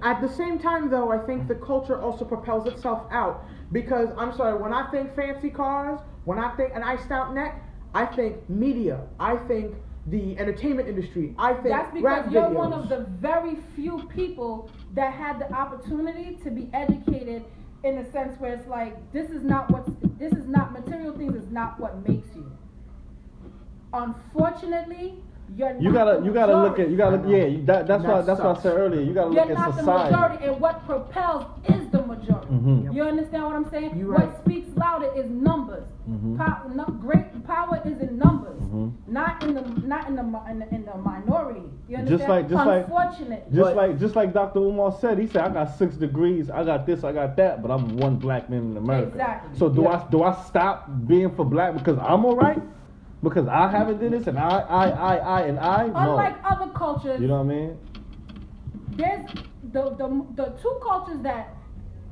At the same time, though, I think the culture also propels itself out. Because, I'm sorry, when I think fancy cars, when I think an iced out neck, I think media. I think the entertainment industry. I think that's because you're one of the very few people that had the opportunity to be educated in a sense where it's like, this is not material things is not what makes you. Unfortunately, that's what I said earlier. You gotta look at society. You're not the majority, and what propels is the majority. You understand what I'm saying? Right. What speaks louder is numbers. Great power is in numbers, not in the minority. You understand? Unfortunately. Just like Dr. Umar said, he said, I got 6 degrees, I got this, I got that, but I'm one black man in America. Exactly. So do I stop being for black because I'm alright? Because I haven't did this and I. Unlike other cultures, you know what I mean? There's the two cultures that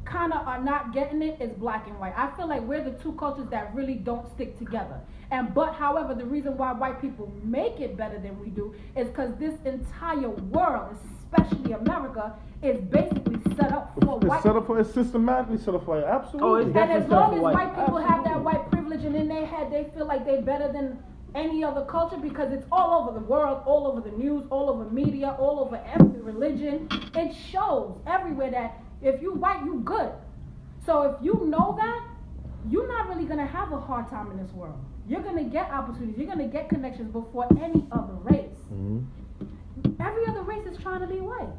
kind of are not getting it is black and white. I feel like we're the two cultures that really don't stick together. However, the reason why white people make it better than we do is because this entire world, especially America, is basically set up for white. It's systematically set up for white. Absolutely. And as long as white people have that white privilege and in their head they feel like they're better than any other culture because it's all over the world, all over the news, all over media, all over every religion. It shows everywhere that if you white, you good. So if you know that, you're not really going to have a hard time in this world. You're going to get opportunities. You're going to get connections before any other race. Every other race is trying to be white.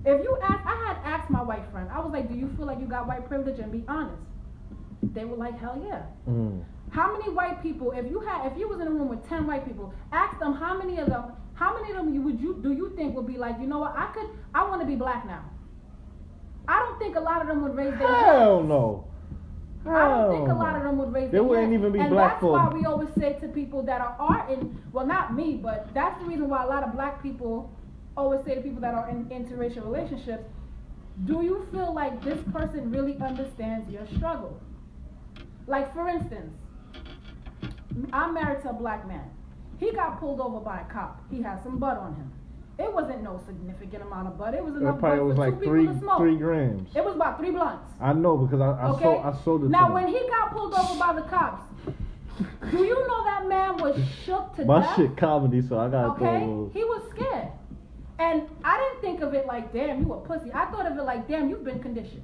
If you ask, I had asked my white friend, I was like, do you feel like you got white privilege? And be honest. They were like, hell yeah. How many white people, if you was in a room with 10 white people, ask them how many of them do you think would be like, you know what, I want to be black now. I don't think a lot of them would raise their hands. Hell no. I don't think a lot of them would raise their hands. They wouldn't even be black for. And that's why we always say to people that are in, well, not me, but that's the reason why a lot of black people always say to people that are in interracial relationships, do you feel like this person really understands your struggle? Like, for instance, I'm married to a black man. He got pulled over by a cop. He had some butt on him. It wasn't no significant amount of butt. It was enough butt for like 2 people to smoke. 3 grams. It was about 3 blunts. I know because I sold it now, to when he got pulled over by the cops, do you know that man was shook to My death? shit comedy, so I got to Okay? He was scared. And I didn't think of it like, damn, you a pussy. I thought of it like, damn, you've been conditioned.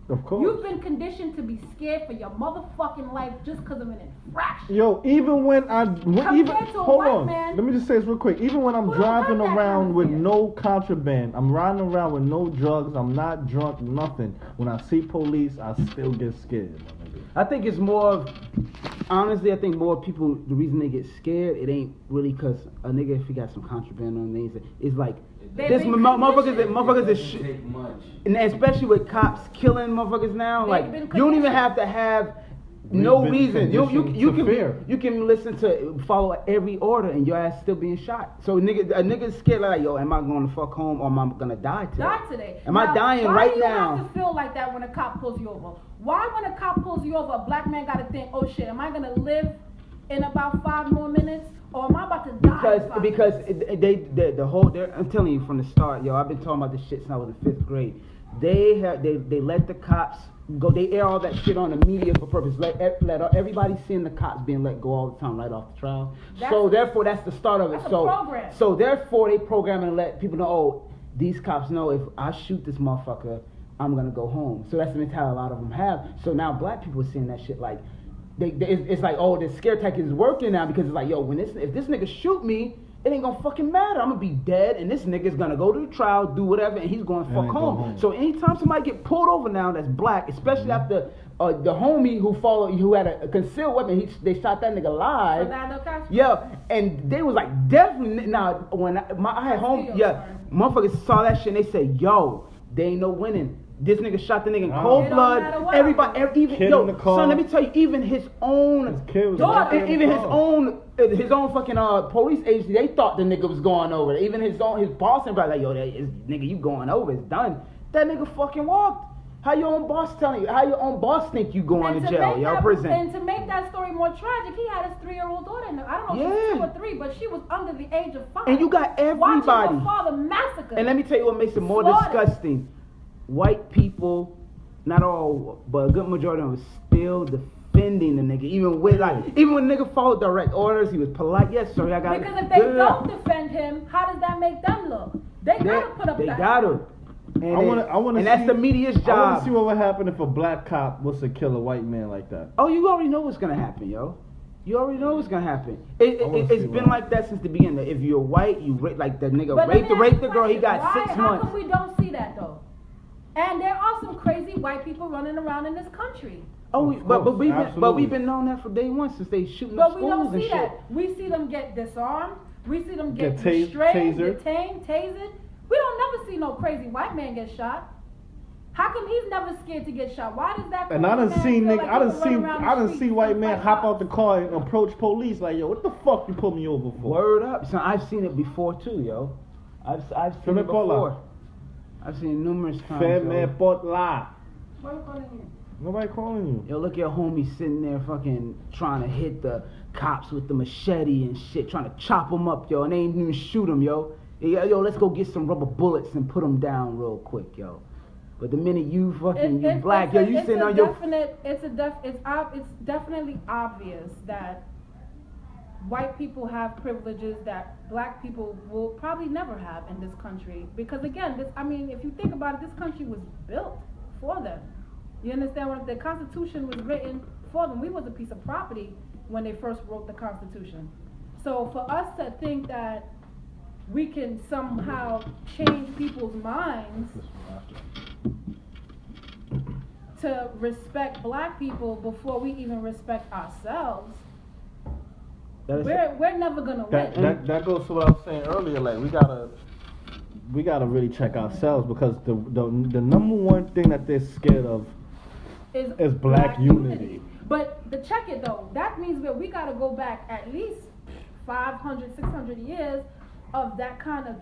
Of course. You've been conditioned to be scared for your motherfucking life just because of an infraction. Yo, even when hold on, man, let me just say this real quick. Even when I'm driving around with no contraband, I'm riding around with no drugs, I'm not drunk, nothing. When I see police, I still get scared. I think it's more of, honestly, I think more people, the reason they get scared, it ain't really because a nigga, if he got some contraband on him, it's like, this motherfuckers is and especially with cops killing motherfuckers now, like you don't even have to have no reason. You can listen to follow every order and your ass still being shot. So a nigga's scared like, yo, am I going to fuck home or am I gonna die today? Am I dying right now? Why do you have to feel like that when a cop pulls you over? Why when a cop pulls you over, a black man gotta think, oh shit, am I gonna live in about 5 more minutes? Or am I about to die? Because I'm telling you from the start, yo, I've been talking about this shit since I was in 5th grade. They let the cops go. They air all that shit on the media for purpose. Let everybody seeing the cops being let go all the time right off the trial. So therefore, that's the start of it. So therefore, they program and let people know. Oh, these cops know if I shoot this motherfucker, I'm gonna go home. So that's the mentality a lot of them have. So now black people are seeing that shit like. It's like, oh, the scare tactic is working now because it's like, yo, if this nigga shoot me, it ain't gonna fucking matter. I'm gonna be dead, and this nigga's gonna go to the trial, do whatever, and he's gonna fuck home. So anytime somebody get pulled over now that's black, especially after the homie who had a concealed weapon, they shot that nigga live. Yeah, and they was like, definitely. Now when I had home, motherfuckers saw that shit and they said, yo, they ain't no winning. This nigga shot the nigga in cold blood. Everybody, son, let me tell you, even his own daughter, even his own fucking police agency, they thought the nigga was going over. Even his boss and like, yo, nigga, you going over? It's done. That nigga fucking walked. How your own boss telling you? How your own boss think you going to jail? Prison. And to make that story more tragic, he had his 3-year-old daughter in there. I don't know if she was 2 or 3, but she was under the age of 5. And you got everybody watching her father massacre. And let me tell you what makes it more disgusting. White people, not all, but a good majority of them, still defending the nigga. Even when the nigga followed direct orders, he was polite. Yes, sir, I got it. Because if they don't defend him, how does that make them look? They gotta put up that. They gotta. And that's the media's job. I want to see what would happen if a black cop was to kill a white man like that. Oh, you already know what's gonna happen, yo. You already know what's gonna happen. It's been like that since the beginning. If you're white, you like that nigga raped the girl. He got 6 months. How come we don't see that though? And there are some crazy white people running around in this country. Oh, but we've been knowing that for day one since they shooting up schools and shit. But we don't see that. We see them get disarmed. We see them get restrained, detained, tasered. We don't never see no crazy white man get shot. How come he's never scared to get shot? Why does that? And I done seen white man hop out the car and approach police like, yo, what the fuck you pull me over for? Word up, son. I've seen it before too, yo. I've seen it before. I've seen it numerous times. Fair man, pot la. Why are you calling you? Nobody calling you. Yo, look at your homie sitting there fucking trying to hit the cops with the machete and shit, trying to chop them up, yo, and they ain't even shoot them, yo. Yo, let's go get some rubber bullets and put them down real quick, yo. But the minute you fucking you black, yo, you sitting on your... It's definitely obvious that white people have privileges that black people will probably never have in this country. Because again, if you think about it, this country was built for them. You understand what the Constitution was written for them. We was a piece of property when they first wrote the Constitution. So for us to think that we can somehow change people's minds to respect black people before we even respect ourselves, we're never gonna win. That goes to what I was saying earlier. Like we gotta really check ourselves, because the number one thing that they're scared of is black unity. But to check it though, that means that we gotta go back at least 500, 600 years of that kind of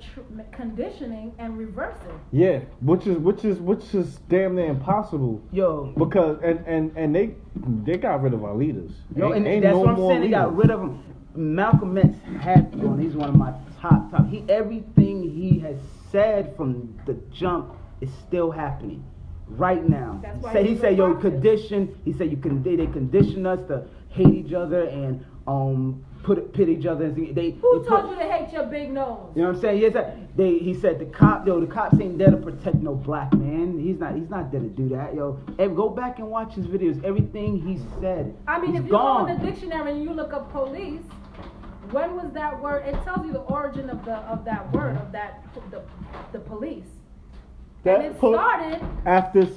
conditioning and reverse it. Yeah, which is damn near impossible. Yo, because and they got rid of our leaders. Yo, and ain't that's no what I'm more saying. They got rid of them. Malcolm X had on. He's one of my top. Everything he has said from the jump is still happening right now. He said, yo, condition. He said they condition us to hate each other and pit each other. Who told you to hate your big nose? You know what I'm saying? Yes, he said the cops ain't there to protect no black man. He's not there to do that, yo. Hey, go back and watch his videos. Everything he said. I mean, if you go in the dictionary and you look up police, when was that word? It tells you the origin of that word, of that the police. And it started after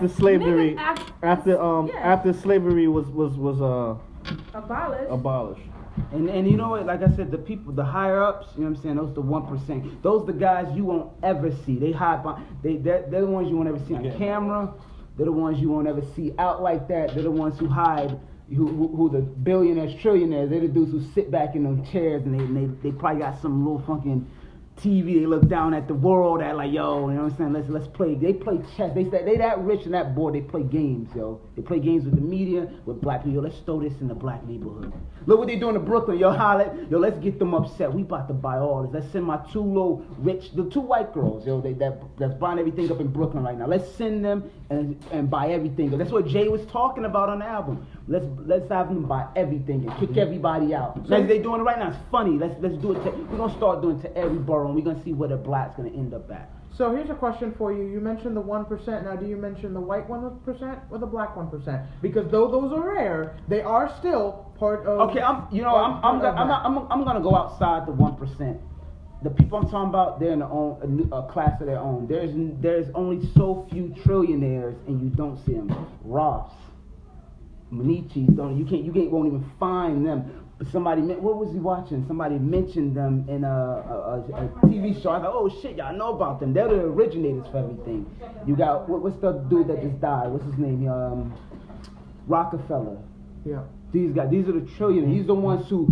slavery. After slavery was abolished. And you know what, like I said, the people, the higher ups, you know what I'm saying, those the 1%. Those the guys you won't ever see. They hide behind, they're the ones you won't ever see on camera. They're the ones you won't ever see out like that. They're the ones who hide, who the billionaires, trillionaires. They're the dudes who sit back in them chairs and they probably got some little fucking TV. They look down at the world at like, yo, you know what I'm saying? Let's play. They play chess. They that rich and that bored. They play games, yo. They play games with the media, with black people. Yo, let's throw this in the black neighborhood. Look what they doing in Brooklyn, yo. Yo, let's get them upset. We about to buy all this. Let's send my two white girls, yo. That's buying everything up in Brooklyn right now. Let's send them and buy everything. That's what Jay was talking about on the album. Let's have them buy everything and kick everybody out. So they doing it right now. It's funny. Let's do it. We're gonna start doing it to every borough, and we're gonna see where the black's gonna end up at. So here's a question for you. You mentioned the 1%. Now, do you mention the white 1% or the black 1%? Because though those are rare, they are still part of. Okay, I'm gonna go outside the 1%. The people I'm talking about, they're in a class of their own. There's only so few trillionaires, and you don't see them. Ross, Medici, you won't even find them. Somebody, what was he watching? Somebody mentioned them in a TV show. I thought, oh shit, y'all know about them. They're the originators for everything. You got what's the dude that just died? What's his name? Rockefeller. Yeah. These guys, these are the trillionaires. These are the ones who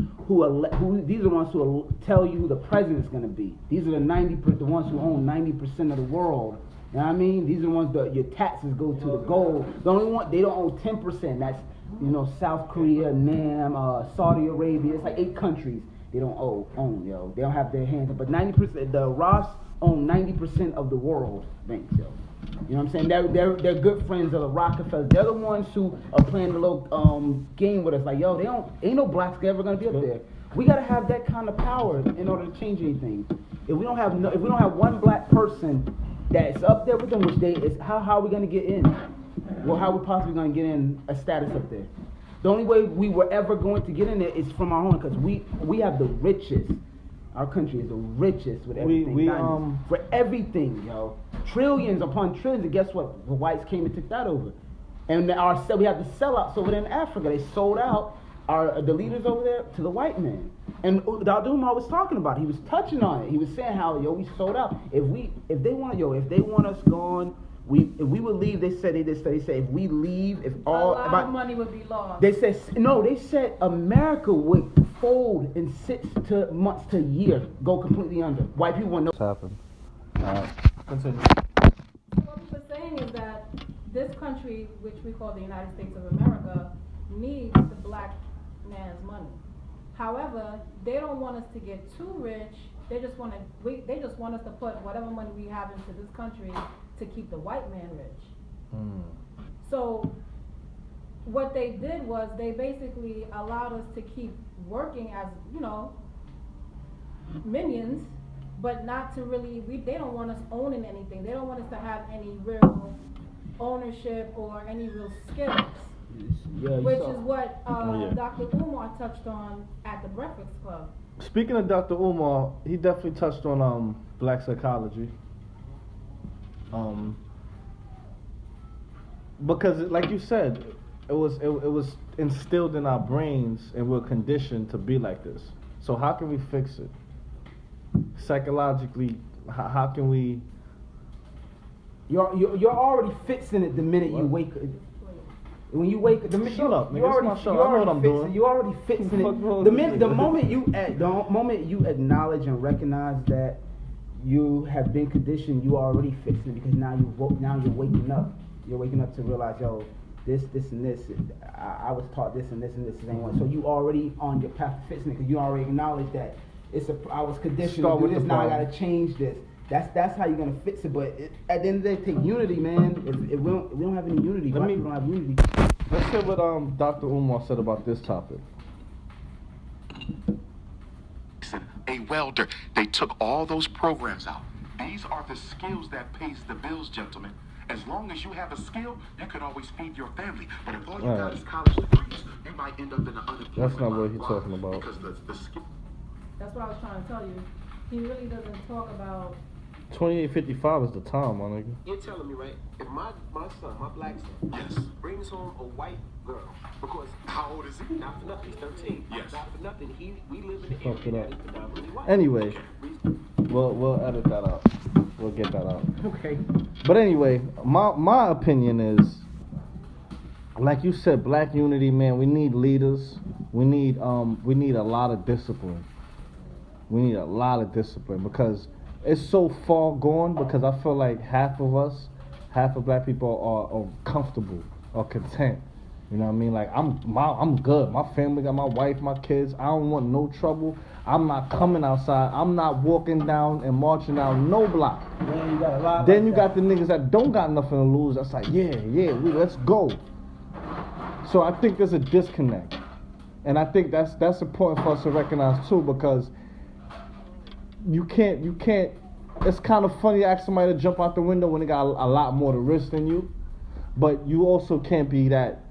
these are the ones who will tell you who the president's gonna be. These are the ones who own 90% of the world. You know what I mean? These are the ones that your taxes go to the gold. The only one they don't own 10%. That's South Korea, Nam, Saudi Arabia. It's like 8 countries they don't own, yo. They don't have their hands up. But 90%, the Ross own 90% of the world banks, yo. You know what I'm saying? They're good friends of the Rockefellers. They're the ones who are playing the little game with us. Like, yo, ain't no blacks ever gonna be up there. We gotta have that kind of power in order to change anything. If we don't have one black person that's up there with them, how are we gonna get in? Well, how are we possibly going to get in a status up there? The only way we were ever going to get in there is from our own, because we have the richest. Our country is the richest with everything. For everything, yo. Trillions upon trillions, and guess what? The whites came and took that over. And we have the sellouts over there in Africa. They sold out the leaders over there to the white man. And Dr. Umar was talking about it. He was touching on it. He was saying how, yo, we sold out. If they want us gone, if we would leave, they said if we leave, a lot of money would be lost. They said America would fold in 6 months to a year, go completely under. White people want to know what's happened. Continue. What we were saying is that this country, which we call the United States of America, needs the black man's money. However, they don't want us to get too rich. They just want us to put whatever money we have into this country to keep the white man rich. So what they did was they basically allowed us to keep working as, minions, but not to really, they don't want us owning anything. They don't want us to have any real ownership or any real skills. which is what yeah. Dr. Umar touched on at the Breakfast Club. Speaking of Dr. Umar, he definitely touched on black psychology. Because like you said, it was instilled in our brains and we're conditioned to be like this. So how can we fix it? Psychologically, how can we? You're already fixing it the minute you wake up. When you wake up, the minute Shut up, you nigga. already, It's my show. you I know what already I'm fixing, doing. you already fixing it. The moment you acknowledge and recognize that you have been conditioned, you already fixing it because now you're waking up. You're waking up to realize, yo, this and this. I was taught this and this and this ain't one. So you already on your path to fixing it because you already acknowledge that I was conditioned to do this. Now I gotta change this. That's how you're gonna fix it. But at the end of the day, take unity, man. If we don't have any unity, we don't have unity. Let's hear what Dr. Umar said about this topic. A welder. They took all those programs out. These are the skills that pays the bills, gentlemen. As long as you have a skill, you can always feed your family. But if all you got is college degrees, you might end up in an unemployment. That's not what he's line. talking about. Because the skill. That's what I was trying to tell you. He really doesn't talk about. 2855 is the time, my nigga. You're telling me, right? If my son, my black son, Yes. brings home a white girl, because How old is he? not for nothing, he's 13. Yes. Not for nothing, we live in the Fuck it area up. that is predominantly white. Anyway, Okay. we'll edit that out. We'll get that out. Okay. But anyway, my opinion is, like you said, black unity, man. We need leaders. We need a lot of discipline. We need a lot of discipline because it's so far gone. Because I feel like half of black people are comfortable or content. You know what I mean? Like I'm good. My family got my wife, my kids. I don't want no trouble. I'm not coming outside. I'm not walking down and marching down no block. Man, you got a lot. Then you got the niggas that don't got nothing to lose. That's like, let's go. So I think there's a disconnect, and I think that's important for us to recognize too, because you can't. It's kind of funny to ask somebody to jump out the window when they got a lot more to risk than you, but you also can't be that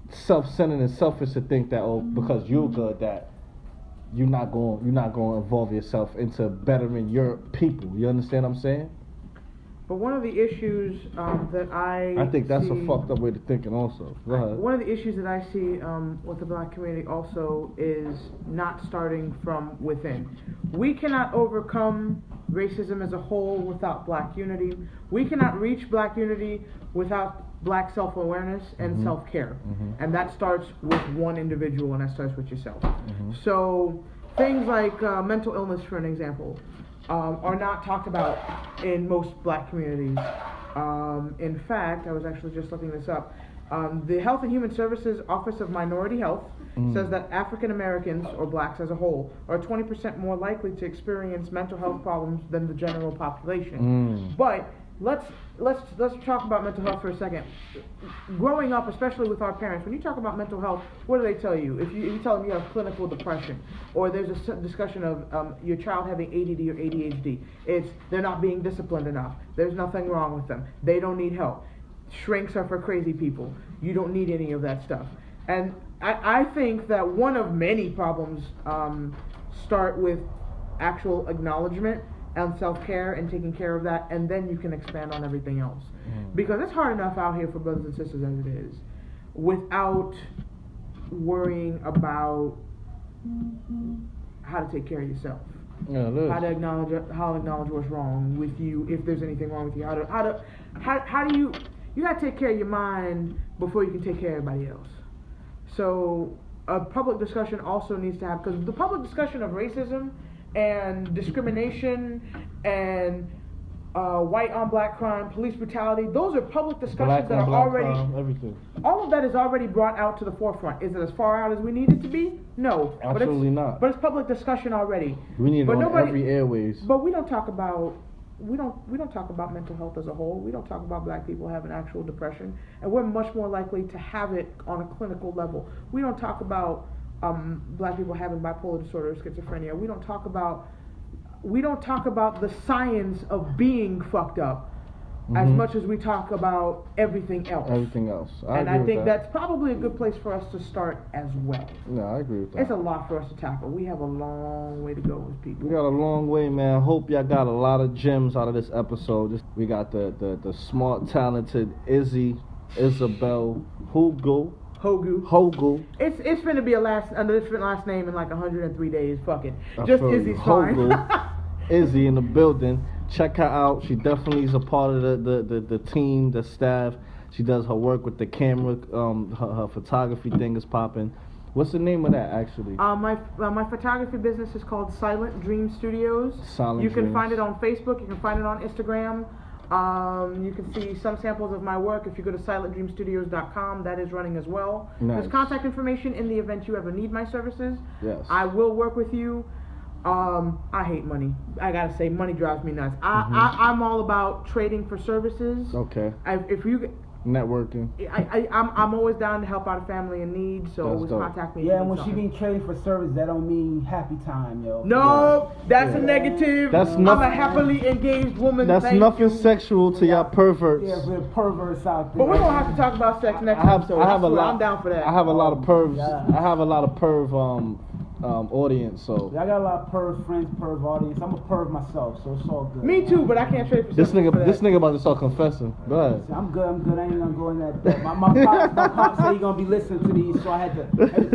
self-centered and selfish to think that because you're good that you're not going to involve yourself into bettering your people. You understand what I'm saying? But one of the issues that I think that's see, a fucked up way of thinking also. Go ahead. One of the issues that I see with the black community also is not starting from within. We cannot overcome racism as a whole without black unity. We cannot reach black unity without black self-awareness and self-care. And that starts with one individual, and that starts with yourself. So things like mental illness, for an example, are not talked about in most black communities. In fact, I was actually just looking this up. The Health and Human Services Office of Minority Health says that African Americans, or blacks as a whole, are 20% more likely to experience mental health problems than the general population. But let's talk about mental health for a second. Growing up, especially with our parents, when you talk about mental health, what do they tell you? If you tell them you have clinical depression, or there's a discussion of your child having ADD or ADHD, it's they're not being disciplined enough. There's nothing wrong with them. They don't need help. Shrinks are for crazy people. You don't need any of that stuff. And I think that one of many problems start with actual acknowledgement and self-care and taking care of that, and then you can expand on everything else. Because it's hard enough out here for brothers and sisters as it is, without worrying about how to take care of yourself. How to acknowledge what's wrong with you, if there's anything wrong with you. How do you gotta take care of your mind before you can take care of everybody else. So a public discussion also needs to happen, because the public discussion of racism and discrimination and white on black crime, police brutality, those are public discussions that are already crime, everything. All of that is already brought out to the forefront. Is it as far out as we need it to be? No, absolutely not. But it's public discussion already. We need it on every airways. But we don't talk about mental health as a whole. We don't talk about black people having actual depression, and we're much more likely to have it on a clinical level. We don't talk about black people having bipolar disorder or schizophrenia. We don't talk about the science of being fucked up as much as we talk about everything else. Everything else. I think that's probably a good place for us to start as well. Yeah, I agree with that. It's a lot for us to tackle. We have a long way to go as people. We got a long way, man. Hope y'all got a lot of gems out of this episode. We got the smart, talented Izzy, Isabel, Hogu. It's finna be a different last name in like 103 days. Fuck it. Just Izzy's fine. Izzy in the building. Check her out. She definitely is a part of the team, the staff. She does her work with the camera. Her photography thing is popping. What's the name of that actually? My photography business is called Silent Dream Studios. You can find it on Facebook. You can find it on Instagram. You can see some samples of my work if you go to silentdreamstudios.com. That is running as well. Nice. There's contact information in the event you ever need my services. Yes. I will work with you. I hate money. I gotta say, money drives me nuts. I'm all about trading for services. Okay. If you networking. I'm always down to help out a family in need, so always contact me. Yeah, and when she mean trading for service, that don't mean happy time, yo. No, that's a negative. I'm a happily engaged woman. That's nothing sexual to y'all perverts. Yeah, for the perverts out there. But we're gonna have to talk about sex next episode. I'm down for that. I have a lot of pervs. I have a lot of perv audience, so I got a lot of perv friends, perv audience. I'm a perv myself, so it's all good. Me too, but I can't trade for this nigga about to start confessing. Go ahead. I'm good. I ain't gonna go in that. My pops said he gonna be listening to these, so I had to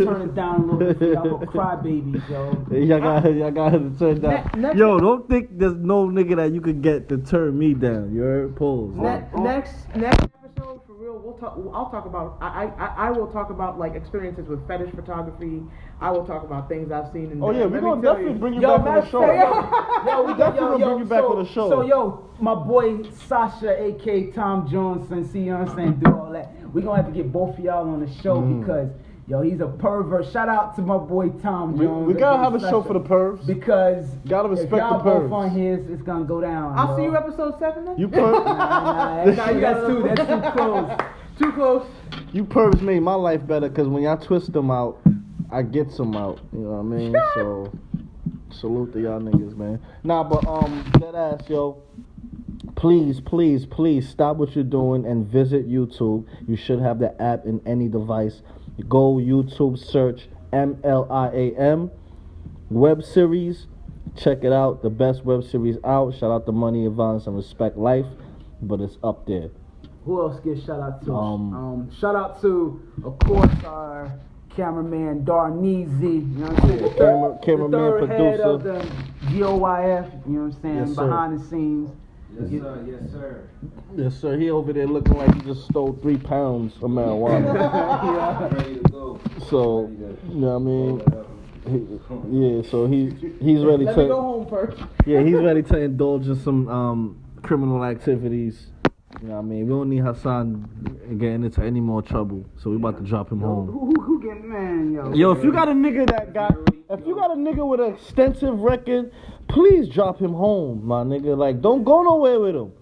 turn it down a little bit for y'all little crybabies, yo. Y'all got to turn down. Yo, don't think there's no nigga that you could get to turn me down. You heard? Pause. Next episode, for real, I'll talk about. I will talk about like experiences with fetish photography. I will talk about things I've seen in. Oh yeah, we're gonna definitely bring you back on the show. We definitely gonna bring you back on the show. So yo, my boy Sasha, aka Tom Johnson, see, you know what I'm saying, do all that. We gonna have to get both of y'all on the show because yo, he's a pervert. Shout out to my boy Tom Jones. We gotta have a show for the pervs because gotta respect if y'all the pervs. both on here, it's gonna go down. I'll see you episode 7 then. You perv? Nah, that's too close. Too close. You pervs made my life better because when y'all twist them out, I get some out. You know what I mean? So salute to y'all niggas, man. Nah, but dead ass, yo. Please stop what you're doing and visit YouTube. You should have the app in any device. Go YouTube, search MLIAM web series. Check it out. The best web series out. Shout out to Money, Violence, and Respect Life. But it's up there. Who else gets shout out to? Shout out to, of course, our cameraman Darneezy. You know what I'm saying? Cameraman, the third producer. head of the G.O.Y.F. You know what I'm saying? Yes, behind the scenes. Yes, sir. He over there looking like he just stole 3 pounds of marijuana. Ready to go. So, you know what I mean? So he's ready Let to me go home first. Yeah, he's ready to indulge in some criminal activities. You know what I mean? We don't need Hassan getting into any more trouble, so we about to drop him home. Who getting, man, yo? Yo, if you got a nigga with an extensive record, please drop him home, my nigga. Like, don't go nowhere with him.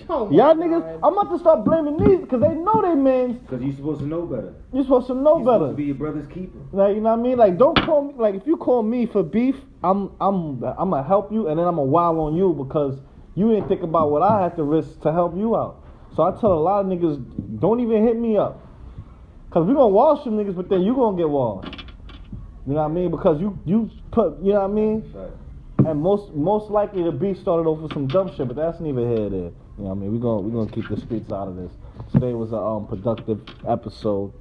Oh y'all niggas, I'm about to start blaming these because they know they mans. Because you're supposed to know better. You're supposed to know better. Supposed to be your brother's keeper. Like, you know what I mean? Like, don't call me. Like, if you call me for beef, I'm gonna help you, and then I'm gonna wow on you because you didn't think about what I had to risk to help you out. So I tell a lot of niggas, don't even hit me up. Because we going to wash them niggas, but then you going to get washed. You know what I mean? Because you put, you know what I mean? Right. And most likely the beef started off with some dumb shit, but that's neither here nor there. You know what I mean? We're gonna keep the streets out of this. Today was a productive episode.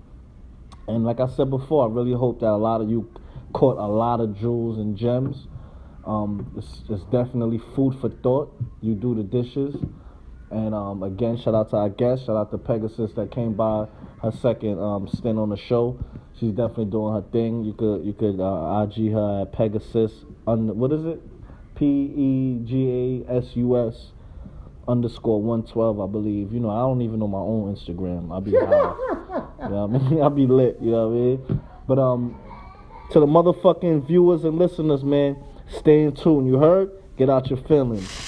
And like I said before, I really hope that a lot of you caught a lot of jewels and gems. It's definitely food for thought. You do the dishes. And again, shout out to our guest. Shout out to Pegasus that came by her second stint on the show. She's definitely doing her thing. You could IG her at Pegasus. What is it? PEGASUS _112, I believe. You know, I don't even know my own Instagram. I'll be high. You know what I mean? I'll be lit. You know what I mean? But to the motherfucking viewers and listeners, man, stay in tune. You heard? Get out your feelings.